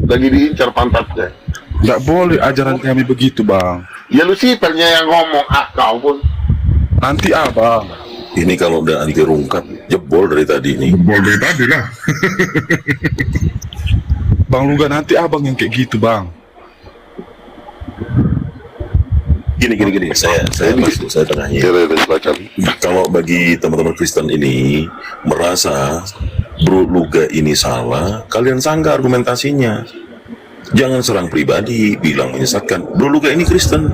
lagi diincar pantatnya. Nggak boleh ajaran kami begitu, bang. Ya Lucifernya yang ngomong, kau pun. Nanti abang. Ini kalau udah anti rungkat, jebol dari tadi nih. Jebol dari tadi lah. Bang Luga, nanti abang yang kayak gitu, bang. Gini, saya tanya. Kalau bagi teman-teman Kristen ini merasa Bro Luga ini salah, kalian sanggah argumentasinya. Jangan serang pribadi, bilang menyesatkan. Bro Luga ini Kristen.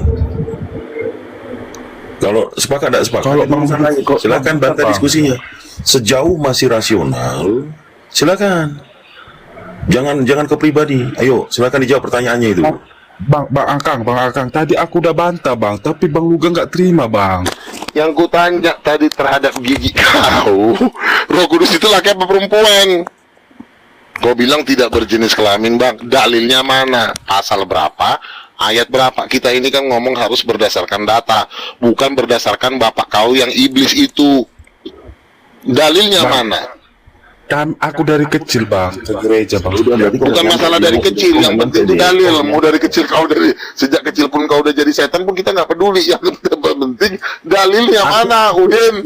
Kalau sepakat tidak sepakat, Kalau Bang silakan bantah diskusinya. Sejauh masih rasional, silakan. Jangan ke pribadi. Ayo, silakan dijawab pertanyaannya itu. Bang Akang, tadi aku udah bantah bang, tapi Bang Luga nggak terima bang. Yang ku tanya tadi terhadap gigi kau, Roh Kudus itu laki apa perempuan? Kau bilang tidak berjenis kelamin, Bang. Dalilnya mana? Pasal berapa? Ayat berapa? Kita ini kan ngomong harus berdasarkan data, bukan berdasarkan bapak kau yang iblis itu. Dalilnya Bang, mana? kan aku dari kecil bang ke gereja bang. Bukan masalah dari kecil, yang penting itu dalil. Mau dari kecil kau dari sejak kecil pun kau udah jadi setan pun kita nggak peduli. Yang penting dalilnya mana, Udin?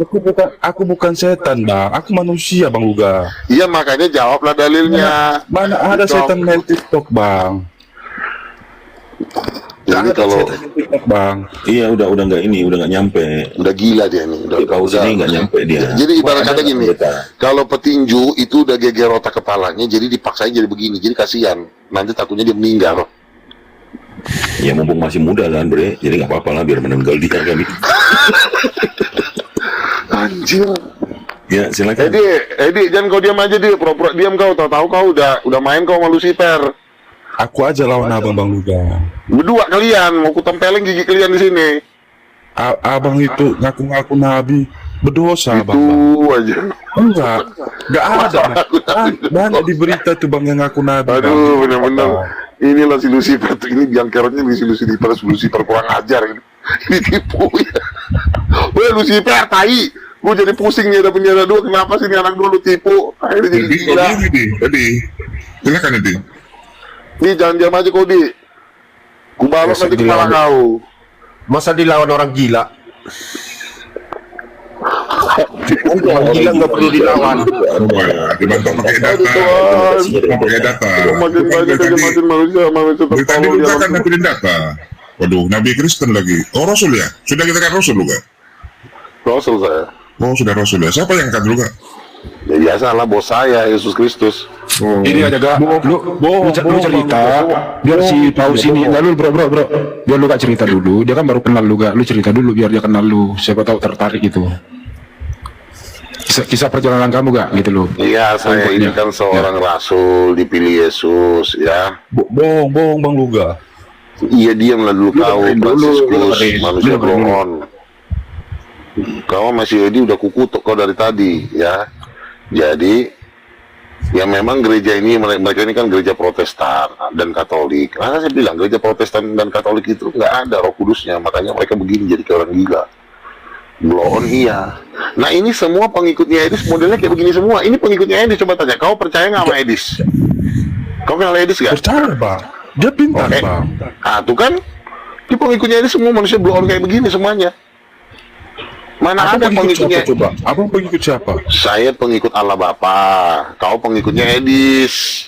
Aku bukan setan bang, aku manusia Bang Luga. Iya, makanya jawablah dalilnya. Mana ada setan main TikTok bang? Jadi kalau Bang, Iya, udah nggak ini, udah nggak nyampe. udah gila dia nih, udah Kau sini nggak nyampe dia. Jadi ibarat kata gini, Pendeta. kalau petinju itu udah geger otak kepalanya, jadi dipaksain jadi begini, jadi kasihan. Nanti takutnya dia meninggal. Ya mumpung masih muda kan, Bre. Jadi nggak apa-apa lah, biar meninggal di kami. Anjir. Ya, silakan. Edi, jangan kau diam aja, dia pura-pura diam kau, tahu-tahu kau udah main kau sama Lucifer. aku aja lawan abang Bang Luga. Berdua kalian mau kutempelin gigi kalian di sini. Abang itu ngaku-ngaku nabi, berdosa Itu bang. aja. Enggak ada. Banyak di berita tuh bang yang ngaku nabi. Bang. Aduh, benar-benar. Inilah si Lucifer tuh, ini biang keroknya si Lucifer kurang ajar ini. Ini tipu ya. Weh Lucifer, tai. Gue jadi pusing nih, ada penjara 2. Kenapa sih ini anak dulu tipu? Akhirnya jadi gila. Tadi, silakan Edi. Nih jangan diam aja kau, Di. Ku balok nanti kepala kau. Masa dilawan orang gila? Orang gila nggak perlu dilawan. Dibantu pakai data. Pakai data. Makin banyak aja makin manusia Tadi tertolong lu dalam. kan nabi data. Waduh, Nabi Kristen lagi. Oh, Rasul ya? Sudah kita kan Rasul juga? Rasul saya. Oh, sudah Rasul ya. Siapa yang kan juga? Ya biasalah bos saya, Yesus Kristus. Ini aja gak, lu cerita, biar si Paus ini, lalu bro, biar lu gak cerita dulu, dia kan baru kenal lu gak, lu cerita dulu biar dia kenal lu, siapa tahu tertarik gitu. Kisah perjalanan kamu gak, gitu loh. Iya, saya ini kan seorang rasul, dipilih Yesus, ya. Bohong Bang Luga. Iya, diamlah dulu kau, Franciscus, manusia bohong. Kau masih Edi udah kukutuk kau dari tadi, ya. Jadi, ya memang gereja ini, mereka ini kan gereja Protestan dan Katolik. Karena saya bilang gereja Protestan dan Katolik itu nggak ada Roh Kudusnya, makanya mereka begini jadi kayak orang gila. Blow on iya. Nah ini semua pengikutnya Edis modelnya kayak begini semua. Ini pengikutnya Edis, coba tanya, kau percaya nggak sama Edis? Kau kenal Edis gak? Percaya bang, dia pintar bang. Ah tuh kan, di pengikutnya Edis semua manusia blow on kayak begini semuanya. Mana ada pengikutnya? Coba, abang pengikut siapa? Saya pengikut Allah Bapa, kau pengikutnya Edis.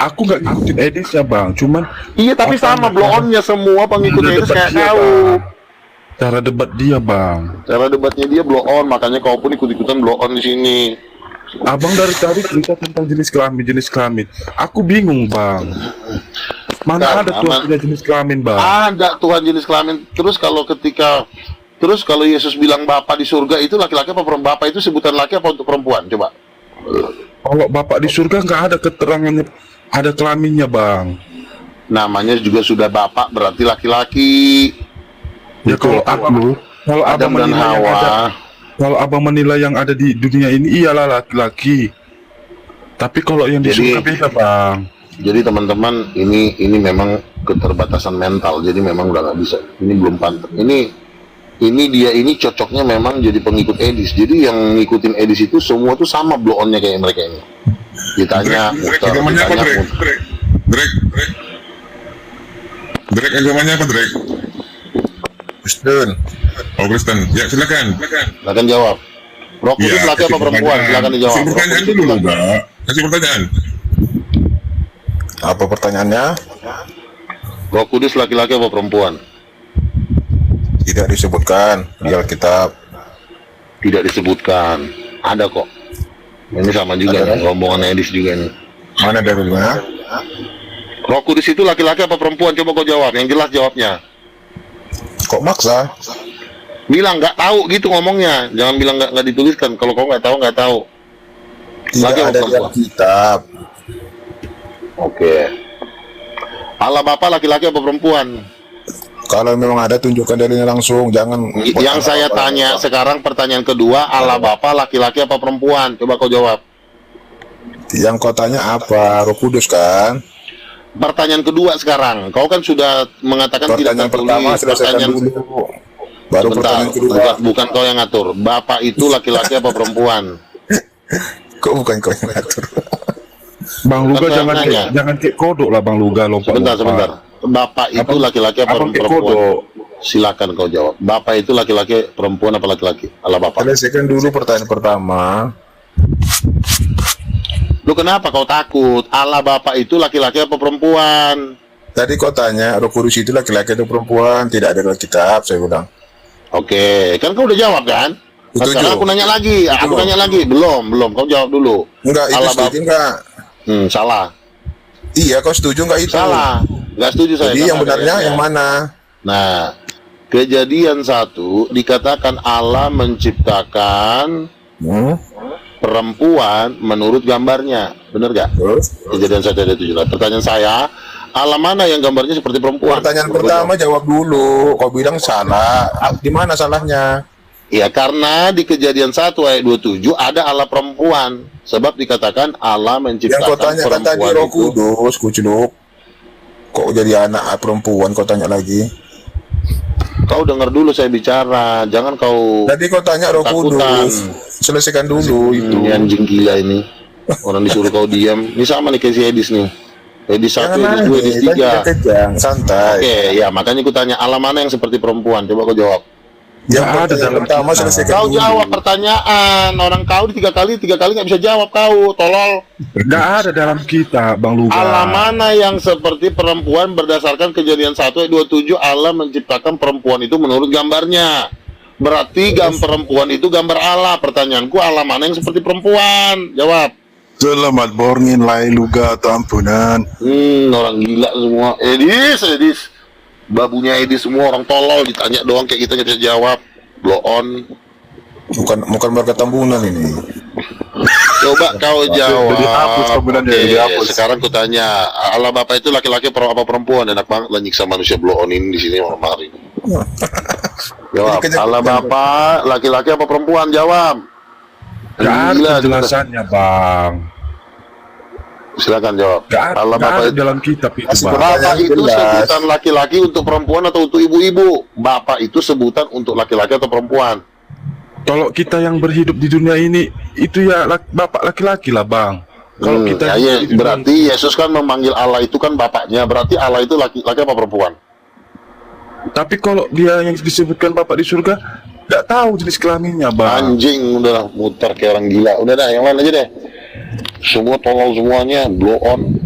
Aku nggak ngikutin Edis ya bang, cuman Iya tapi sama blow-onnya semua pengikutnya Edis kayak kau. cara debat dia bang. Cara debatnya dia blow-on, makanya kau pun ikut-ikutan blow-on di sini. Abang dari tadi cerita tentang jenis kelamin. Aku bingung bang. Mana ada Tuhan punya jenis kelamin bang? Ada Tuhan jenis kelamin. Terus kalau Yesus bilang Bapa di surga itu laki-laki apa perempuan? Bapa itu sebutan laki apa untuk perempuan? Coba. Kalau Bapak di surga nggak ada keterangannya, ada kelaminnya bang. Namanya juga sudah Bapa berarti laki-laki. Ya kalau Adam dan Hawa. Kalau abang menilai yang ada di dunia ini iyalah laki-laki. Tapi kalau yang di surga beda bang. Jadi teman-teman ini memang keterbatasan mental. Jadi memang udah nggak bisa. Ini belum pantas. Ini dia cocoknya memang jadi pengikut Edis. Jadi yang ngikutin Edis itu semua tuh sama blow-onnya kayak mereka ini. Ditanya, Agamanya apa, Drek, agamanya apa, Drek? Kristen. Oh, Kristen. Ya, silakan. Silakan jawab. Roh Kudus laki apa perempuan? Silakan dijawab. Kasih pertanyaan dulu, Mbak. Kasih pertanyaan. Apa pertanyaannya? Roh Kudus laki-laki apa perempuan? Tidak disebutkan di Alkitab. Tidak disebutkan. Ada kok. Ini sama juga nih, rombongan Edis juga nih. Mana dalilnya? Roh Kudus itu laki-laki apa perempuan? Coba kau jawab, yang jelas jawabnya. Kok maksa? Bilang nggak tahu gitu ngomongnya, jangan bilang nggak dituliskan. Kalau kau nggak tahu, nggak tahu. Tidak Laki apa ada dalam perempuan? kitab. Oke. Allah Bapa laki-laki apa perempuan? Kalau memang ada, tunjukkan dalilnya langsung. Jangan. Yang saya tanya sekarang, pertanyaan kedua, Allah Bapa laki-laki apa perempuan? Coba kau jawab. Yang kau tanya apa? Roh Kudus kan? Pertanyaan kedua sekarang, kau kan sudah mengatakan Pertanyaan tidak pertama tertulis. selesaikan dulu. Baru Bentar, pertanyaan kedua. bukan kau yang ngatur. Bapak itu laki-laki apa perempuan? Kok bukan kau yang ngatur? Bang Luga Kan jangan nanya. jangan kayak kodok lah Bang Luga lompat. Sebentar. Bapak itu laki-laki apa Abang kayak perempuan? kodok. Silakan kau jawab. Bapak itu laki-laki perempuan apa laki-laki? Allah Bapak. Selesaikan dulu pertanyaan pertama. Lu kenapa kau takut? Allah Bapak itu laki-laki apa perempuan? Tadi kau tanya Roh Kudus itu laki-laki atau perempuan? Tidak ada dalam kitab, saya bilang. Oke, kan kau udah jawab kan? Nah, Setuju. sekarang aku nanya lagi. Aku nanya lagi. Belum. Kau jawab dulu. Enggak, itu Allah setuju enggak? Salah. Iya, kau setuju enggak itu? Salah. Nggak setuju saya. Jadi Kan yang ada benarnya ayatnya. yang mana? Nah, Kejadian 1 dikatakan Allah menciptakan perempuan menurut gambarnya. Benar gak? Kejadian 1 ayat 7. Pertanyaan saya, Allah mana yang gambarnya seperti perempuan? Pertanyaan pertama jawab dulu. Kau bilang salah. Di mana salahnya? Ya karena di Kejadian 1 ayat 27 ada Allah perempuan. Sebab dikatakan Allah Yang menciptakan kau tanya kan tadi perempuan Roh itu. Kudus, kuceluk. Kok jadi anak perempuan kau tanya lagi? Kau dengar dulu saya bicara, jangan kau Tadi kau tanya Roh takutan. Kudus. Selesaikan dulu itu. Ini anjing gila ini. Orang disuruh kau diam. Ini sama nih kayak si Edis nih. Edis 1, Edis 2, Edis 3. Kejang, santai. Oke, ya makanya aku tanya Allah mana yang seperti perempuan? Coba kau jawab. Yang pertanyaan pertama selesaikan Kau dulu. jawab pertanyaan. Orang kau tiga kali nggak bisa jawab kau, tolol. Nggak ada dalam kita, Bang Luga. Allah mana yang seperti perempuan berdasarkan Kejadian 1 ayat 27 Allah menciptakan perempuan itu menurut gambarnya. Berarti perempuan itu gambar Allah. Pertanyaanku Allah mana yang seperti perempuan? Jawab. Selamat borngin lai luga atau ampunan. Orang gila semua. Edis. Babunya Edis semua orang tolol, ditanya doang kayak kita nggak bisa jawab. Blow on. Bukan warga Tambunan ini. Coba kau jawab. Dihapus kemudian Oke, dihapus. sekarang ku tanya, Allah Bapak itu laki-laki apa perempuan? Enak banget lah nyiksa manusia blow on ini di sini malam hari. Jawab. Allah Bapak laki-laki apa perempuan? Jawab. Nggak ada Gila, penjelasannya, Bang. Silakan jawab. Nggak ada, Allah nggak Bapak ada itu, dalam kitab itu, Bang. Bapak itu sebutan laki-laki untuk perempuan atau untuk ibu-ibu? Bapak itu sebutan untuk laki-laki atau perempuan? Kalau kita yang berhidup di dunia ini, itu ya bapak laki-laki lah, Bang. Kalau kita ya, berarti Yesus kan memanggil Allah itu kan bapaknya. Berarti Allah itu laki-laki apa perempuan? Tapi kalau dia yang disebutkan bapak di surga, nggak tahu jenis kelaminnya, Bang. Anjing, udahlah muter kayak orang gila. Udah dah, yang lain aja deh. Semua tolol semuanya, blow on.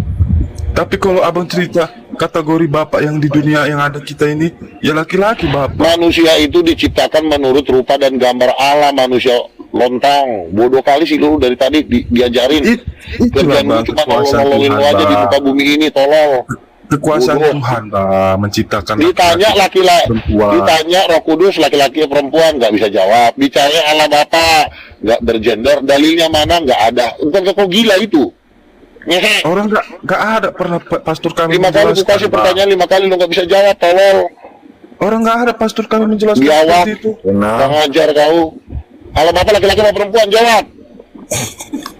Tapi kalau abang cerita kategori bapak yang di dunia yang ada kita ini, ya laki-laki bapak. Manusia itu diciptakan menurut rupa dan gambar Allah. Manusia lontang, bodoh kali sih lu dari tadi diajarin. Kerjaan lu cuma nolongin lu aja di muka bumi ini, tolol. Kekuasaan Bodoh. Tuhan, Bang, menciptakan Ditanya laki-laki, perempuan. ditanya Roh Kudus laki-laki perempuan, nggak bisa jawab. Ditanya Allah Bapa, nggak bergender, dalilnya mana? Nggak ada. Bukan kok gila itu. Ngehe. Orang nggak ada pernah pastor kami 5 kali menjelaskan, aku kasih Bang. pertanyaan 5 kali lu nggak bisa jawab, tolol. Orang nggak ada pastor kami menjelaskan Jawab. seperti itu. Nggak ngajar kau. Allah Bapa laki-laki apa perempuan? Jawab.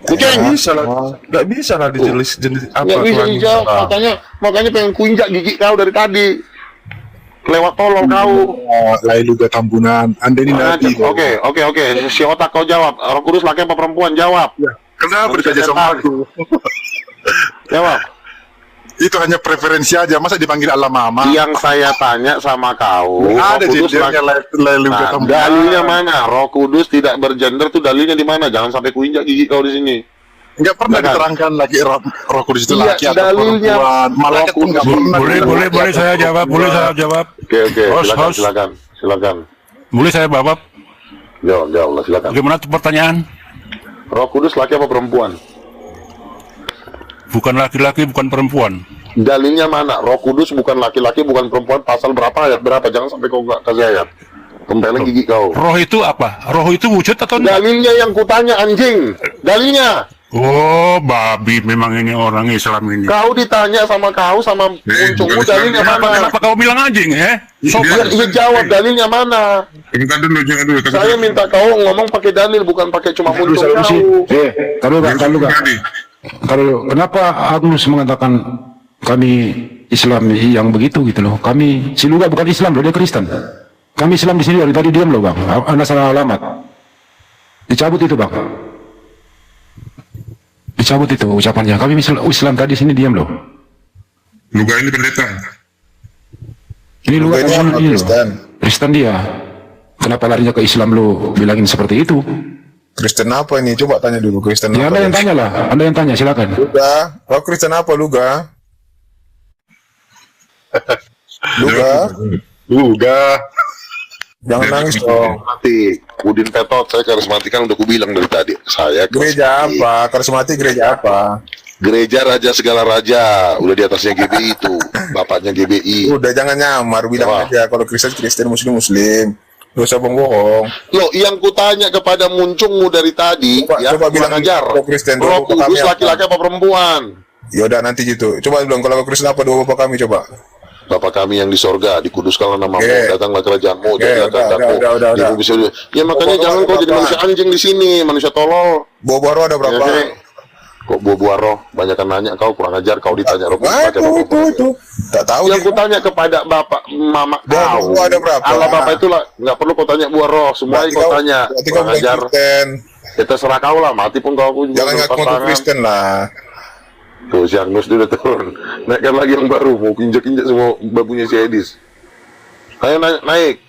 Kucing. Nggak bisa lah dijelis jenis apa Nggak bisa kelamin dijawab. kita. Makanya pengen kuinjak gigi kau dari tadi. Lewat tolol kau. Lai luga Tambunan. Anda ini nabi. Oke. Si otak kau jawab. Roh Kudus laki apa perempuan? Jawab. Kenapa ditanya sama aku? Jawab. Itu hanya preferensi aja. Masa dipanggil Allah Mama? Yang saya tanya sama kau, Ada Roh Kudus jendernya Lai luga Nah, Tambunan. dalilnya mana? Roh Kudus tidak bergender tuh dalilnya di mana? Jangan sampai kuinjak gigi kau di sini. Enggak pernah Bukan. diterangkan lagi Roh Kudus itu Iya, laki atau dalilnya perempuan. Malaikat pun nggak pernah. Boleh saya jawab, boleh saya jawab. Oke, Host. silakan. Boleh saya jawab? Jawab, silakan. Bagaimana tuh pertanyaan? Roh Kudus laki apa perempuan? Bukan laki-laki, bukan perempuan. Dalilnya mana? Roh Kudus bukan laki-laki, bukan perempuan. Pasal berapa, ayat berapa? Jangan sampai kau nggak kasih ayat. Tempelin gigi kau. Roh itu apa? Roh itu wujud atau enggak? Dalilnya yang kutanya, anjing. Dalilnya. Oh, babi memang ini orang Islam ini. Kau ditanya sama muncungmu, dalilnya mana? Kenapa kau bilang anjing, Iya, jawab dalilnya mana? Bentar dulu, jangan dulu. Saya minta kau ngomong pakai dalil, bukan pakai cuma muncung kau. Kalau kenapa Agnus mengatakan kami Islam yang begitu gitu loh? Kami si Luga bukan Islam loh, dia Kristen. Kami Islam di sini dari tadi diam loh bang. Anda salah alamat. Dicabut itu bang. Dicabut itu ucapannya. Kami Islam tadi sini diam loh. Luga ini pendeta. Ini Luga ini Kristen dia. Kenapa larinya ke Islam lo bilangin seperti itu? Kristen apa ini? Coba tanya dulu Kristen Ya, apa. Anda yang tanya lah. Anda yang tanya, silakan. Luga, kau Kristen apa Luga? Luga. Jangan nangis dong. Mati. Udin Petot, saya karismatik kan udah kubilang dari tadi. Saya Gereja apa? Karismatik gereja apa? Gereja Raja Segala Raja. Udah di atasnya GBI itu. Bapaknya GBI. Udah jangan nyamar, bilang aja kalau Kristen, Muslim. Gak usah bohong. Loh, yang kutanya kepada muncungmu dari tadi, coba bilang ajar. Kristen Roh Kudus laki-laki apa perempuan? Yaudah nanti gitu. Coba bilang kalau Kristen apa dua bapak kami coba. Bapak kami yang di sorga, dikuduskanlah namamu, datanglah kerajaanmu, udah. Ya makanya jangan kau jadi manusia anjing di sini, manusia tolol. Buah roh ada berapa? Kok buah roh? Banyakan nanya kau, kurang ajar kau ditanya roh. Itu. Tak tahu. Yang kutanya kepada bapak, mama kau. Ada berapa? Allah bapak itulah, nggak perlu kau tanya buah roh, semuanya kau tanya. Kurang ajar. Ya terserah kau lah, mati pun kau juga. Jangan ngaku Kristen lah. Tuh si Agnus dia udah turun. Naikkan lagi yang baru, mau injek-injek semua babunya si Edis. Ayo naik.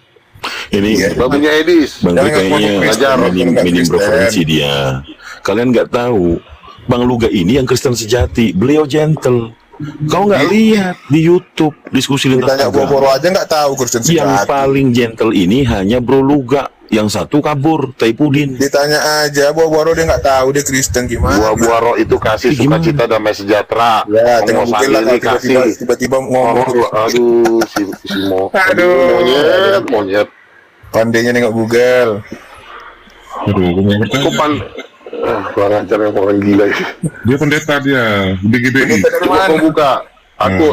Ini babunya Edis. Bang kayaknya minim referensi dia. Kalian nggak tahu, Bang Luga ini yang Kristen sejati. Beliau gentle. Kau nggak lihat di YouTube diskusi lintas agama. Boro aja nggak tahu Kristen sejati. Yang paling gentle ini hanya Bro Luga. Yang satu kabur, Taipudin. Ditanya aja, Buah dia nggak tahu dia Kristen gimana. Buah roh itu kasih sukacita damai sejahtera. Ya, tengok mungkin lah tiba-tiba ngomong. Aduh, si monyet. Pandainya nengok Google. Aduh, gue mau bertanya. Kurang ajar yang orang gila itu. Dia pendeta dia, di GBI. Coba kau buka.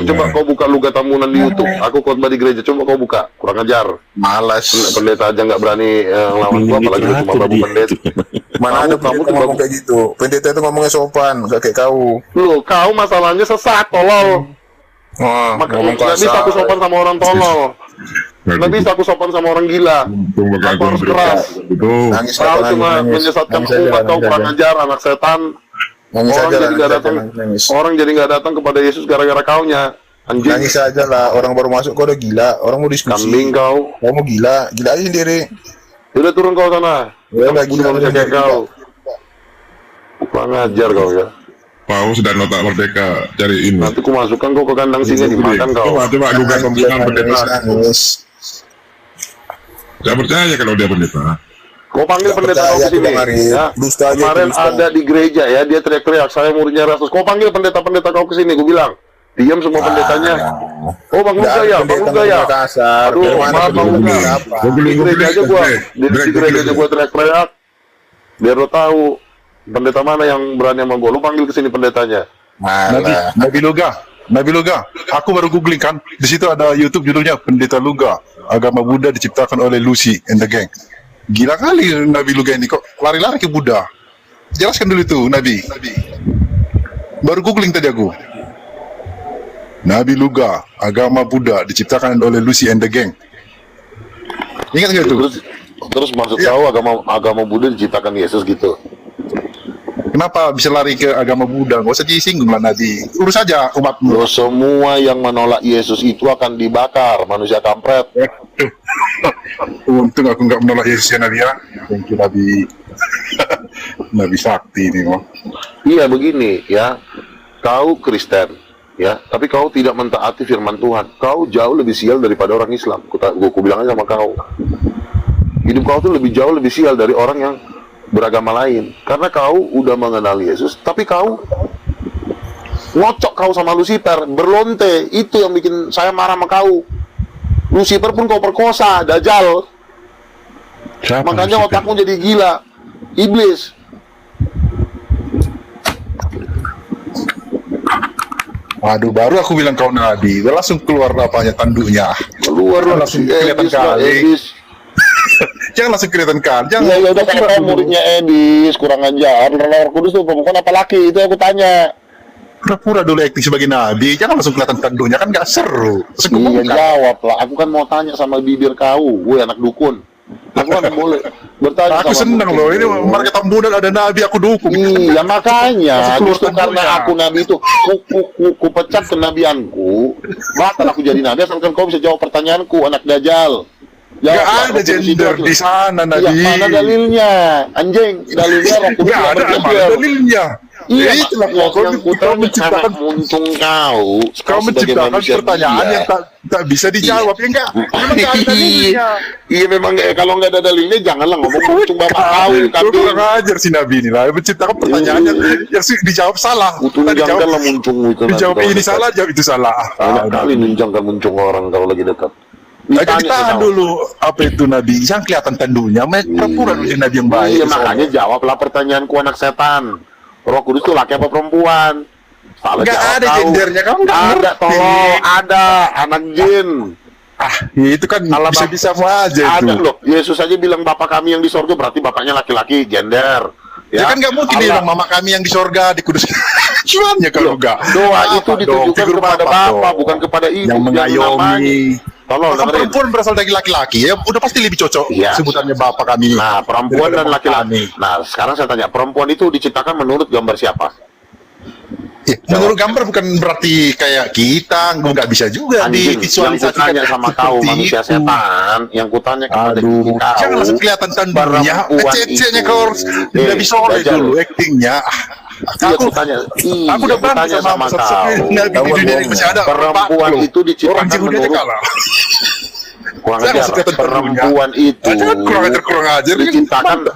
Coba kau buka Luga Tamunan di YouTube. Aku khotbah di gereja, coba kau buka. Kurang ajar. Malas. Pendeta aja nggak berani lawan gua, apalagi cuma babu pendeta. Mana ada kamu tuh ngomong kayak gitu. Pendeta itu ngomongnya sopan, gak kayak kau. Loh, kau masalahnya sesat, tolol. Makanya nggak bisa aku sopan sama orang tolol. Nggak bisa aku sopan sama orang gila. Aku harus keras. Kau cuma menyesatkan umat, kau kurang ajar, anak setan. Orang jadi nggak datang kepada Yesus gara-gara kaunya. Anjing. Nangis aja lah, orang baru masuk kau udah gila, orang mau diskusi. Kambing kau. Kau mau gila aja sendiri. Udah turun kau sana. Udah gila manusia kayak kau. Kurang ajar kau ya. Paus dan Nota Merdeka cari ini. Nanti ku masukkan kau ke kandang singa dimakan kau. Coba Luga pembukaan pendeta. Gak percaya kalau dia pendeta. Kau panggil pendeta kau ke sini. Ya. Kemarin ada di gereja ya, dia teriak-teriak, saya muridnya Rasus. Kau panggil pendeta-pendeta kau ke sini, gue bilang. Diam semua pendetanya. Oh Bang Luga ya, Bang Luga ya. Aduh, maaf Bang Luga. Di gereja aja gua teriak-teriak. Biar lo tahu pendeta mana yang berani sama gua. Lu panggil ke sini pendetanya. Nabi Luga. Aku baru googling kan. Di situ ada YouTube judulnya Pendeta Luga. Agama Buddha diciptakan oleh Lucy and the Gang. Gila kali Nabi Luga ini, kok lari-lari ke Buddha. Jelaskan dulu itu Nabi. Baru googling tadi aku. Nabi Luga, agama Buddha diciptakan oleh Lucy and the Gang. Ingat nggak itu? Terus maksud kau agama Buddha diciptakan Yesus gitu? Kenapa bisa lari ke agama Buddha? Gak usah disinggung lah Nabi. Urus saja umatmu. Loh, semua yang menolak Yesus itu akan dibakar, manusia kampret. Untung aku nggak menolak Yesus ya Nabi ya. Thank you Nabi. Nabi sakti ini kok. Iya begini ya, kau Kristen ya, tapi kau tidak mentaati firman Tuhan. Kau jauh lebih sial daripada orang Islam. Gue bilang aja sama kau, hidup kau tuh jauh lebih sial dari orang yang beragama lain. Karena kau udah mengenal Yesus, tapi kau ngocok kau sama Lucifer, berlonte. Itu yang bikin saya marah sama kau. Lucifer pun kau perkosa, Dajjal. Makanya otakmu jadi gila. Iblis. Waduh, baru aku bilang kau nabi, udah langsung keluar apanya tanduknya. Keluar langsung kelihatan kali. Jangan langsung kelihatan kali. Jangan. Ya udah kayak muridnya Edis, kurang ajar. Roh Kudus tuh perempuan apa laki? Itu aku tanya. Pura-pura dulu akting sebagai nabi, jangan langsung kelihatan tanduknya, kan gak seru. Iya, jawab lah. Aku kan mau tanya sama bibir kau, gue anak dukun. Aku kan boleh bertanya. Aku seneng loh, ini mereka tambunan ada nabi, aku dukung. Iya, makanya justru karena aku nabi itu ku pecat kenabianku, batal aku jadi nabi asalkan kau bisa jawab pertanyaanku, anak Dajjal. Gak ada gender di sana, Nabi. Iya, mana dalilnya? Anjing, dalilnya Roh Kudus gak ada, mana dalilnya? Iya, itulah kau menciptakan muncung kau menciptakan pertanyaan yang tak bisa dijawab, ya enggak? Memang gak ada dalilnya. Iya, memang kalau nggak ada dalilnya janganlah ngomong muncung bapak kau. Kau kurang ajar si Nabi ini lah, menciptakan pertanyaan yang dijawab salah. Janganlah muncung itu. Dijawab ini salah, jawab itu salah. Kali menjangkan muncung orang kalau lagi dekat. Ditahan dulu apa itu nabi, yang kelihatan tandunya, pura-pura menjadi nabi yang baik. Iya, makanya jawablah pertanyaanku, anak setan. Roh Kudus itu laki apa perempuan? Gak ada gendernya, kamu nggak ada, tolong ada anak jin. Itu kan bisa-bisa aja ada itu. loh. Yesus aja bilang bapak kami yang di sorga, berarti bapaknya laki-laki, gender. Ya kan nggak mungkin dia bilang mama kami yang di sorga di kudus. Gimana kalau enggak? Doa itu ditujukan kepada Bapa, bukan kepada ibu yang mengayomi. Tolong, perempuan berasal dari laki-laki, ya udah pasti lebih cocok sebutannya bapak kami. Nah, perempuan dan laki-laki. Nah, sekarang saya tanya, perempuan itu diciptakan menurut gambar siapa? Ya, menurut gambar bukan berarti kayak kita, nggak bisa juga divisualisasikan. Yang kutanya sama kau manusia setan, yang kutanya kepada kau. Jangan langsung kelihatan tandunya, ceceknya kau harus lebih sore dulu actingnya. Aku udah bertanya sama kau. Perempuan itu diciptakan menurut kurang ajar. Perempuan itu diciptakan.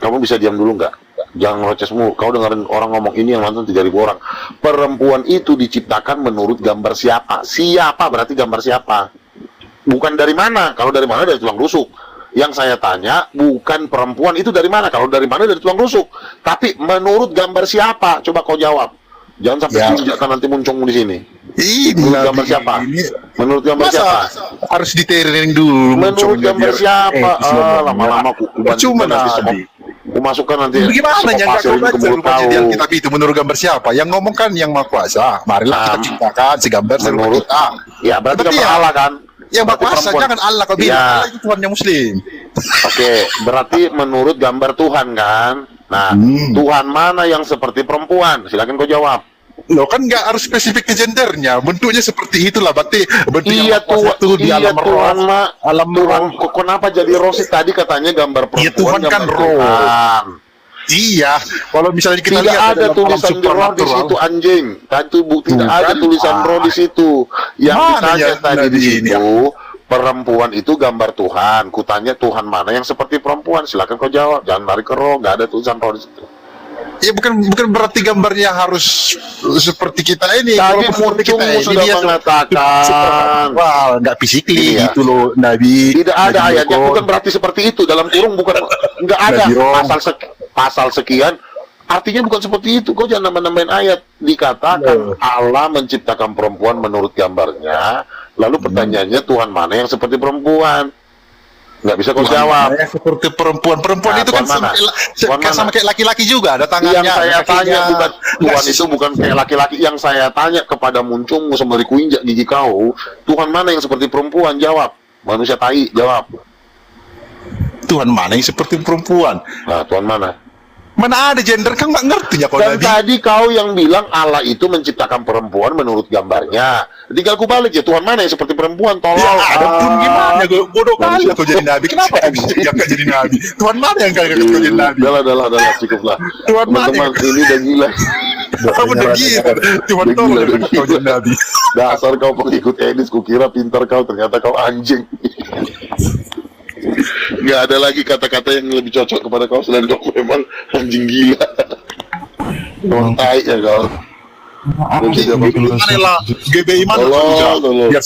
Kamu bisa diam dulu nggak? Jangan ngocesmu. Kau dengerin orang ngomong ini yang nonton 3.000 orang. Perempuan itu diciptakan menurut gambar siapa? Siapa berarti gambar siapa? Bukan dari mana. Kalau dari mana dari tulang rusuk. Yang saya tanya bukan perempuan itu dari mana. Kalau dari mana dari tulang rusuk. Tapi menurut gambar siapa? Coba kau jawab. Jangan sampai tunjukkan nanti muncung di sini. Menurut gambar siapa? Menurut gambar siapa? Harus di-training dulu. Menurut gambar siapa? Lama-lama cuma nabi. Masukkan nanti. Bagaimana yang kau baca rupa jadian kitab itu menurut gambar siapa? Yang ngomong kan yang Maha Kuasa. Marilah kita ciptakan si gambar serupa kita. Ya berarti gambar Allah kan? Yang Maha Kuasa, jangan Allah kau bilang. Allah itu Tuhan yang Muslim. Oke, berarti menurut gambar Tuhan kan? Nah, Tuhan mana yang seperti perempuan? Silakan kau jawab. Loh kan nggak harus spesifik ke gendernya, bentuknya seperti itulah, berarti iya Tuhan, di alam Tuhan mah alam Tuhan. Kenapa jadi Rosi tadi katanya gambar perempuan? Iya Tuhan kan roh. Iya, kalau misalnya kita tidak lihat ada tulisan roh di situ anjing. Tidak ada tulisan roh di situ. Yang ditanya tadi di situ perempuan itu gambar Tuhan. Kutanya Tuhan mana yang seperti perempuan? Silakan kau jawab. Jangan lari ke roh. Nggak ada tulisan roh di situ. Ya bukan berarti gambarnya harus seperti kita ini. Tadi muncungmu sudah mengatakan nggak physically gitu loh Nabi. Tidak ada ayatnya, bukan berarti seperti itu. Dalam kurung bukan, nggak ada pasal sekian. Artinya bukan seperti itu. Kau jangan nambah-nambahin ayat. Dikatakan Allah menciptakan perempuan menurut gambarnya. Lalu pertanyaannya Tuhan mana yang seperti perempuan? Nggak bisa kau jawab. Seperti perempuan itu kan sama kayak laki-laki juga, ada tangannya. Yang saya tanya bukan Tuhan itu bukan kayak laki-laki. Yang saya tanya kepada muncungmu sembari kuinjak gigi kau, Tuhan mana yang seperti perempuan? Jawab. Manusia tai, jawab. Tuhan mana yang seperti perempuan? Nah, Tuhan mana? Mana ada gender, kan nggak ngerti ya kalau Nabi. Tadi kau yang bilang Allah itu menciptakan perempuan menurut gambarnya. Tinggal ku balik ya, Tuhan mana yang seperti perempuan? Tolong. Ya, ada pun gimana? Bodoh kali kau jadi Nabi. Kenapa kau bisa yang jadi Nabi? Tuhan mana yang kau jadi Nabi? Adalah cukuplah. Tuhan mana? Teman ini udah gila. Kamu udah gila. Tuhan tolong kau jadi Nabi. Dasar kau pengikut Edis, kukira pintar kau, ternyata kau anjing. Nggak ada lagi kata-kata yang lebih cocok kepada kau selain kau memang anjing gila. Tai ya kau. GBI mana lah? GBI mana? Tolong. Biar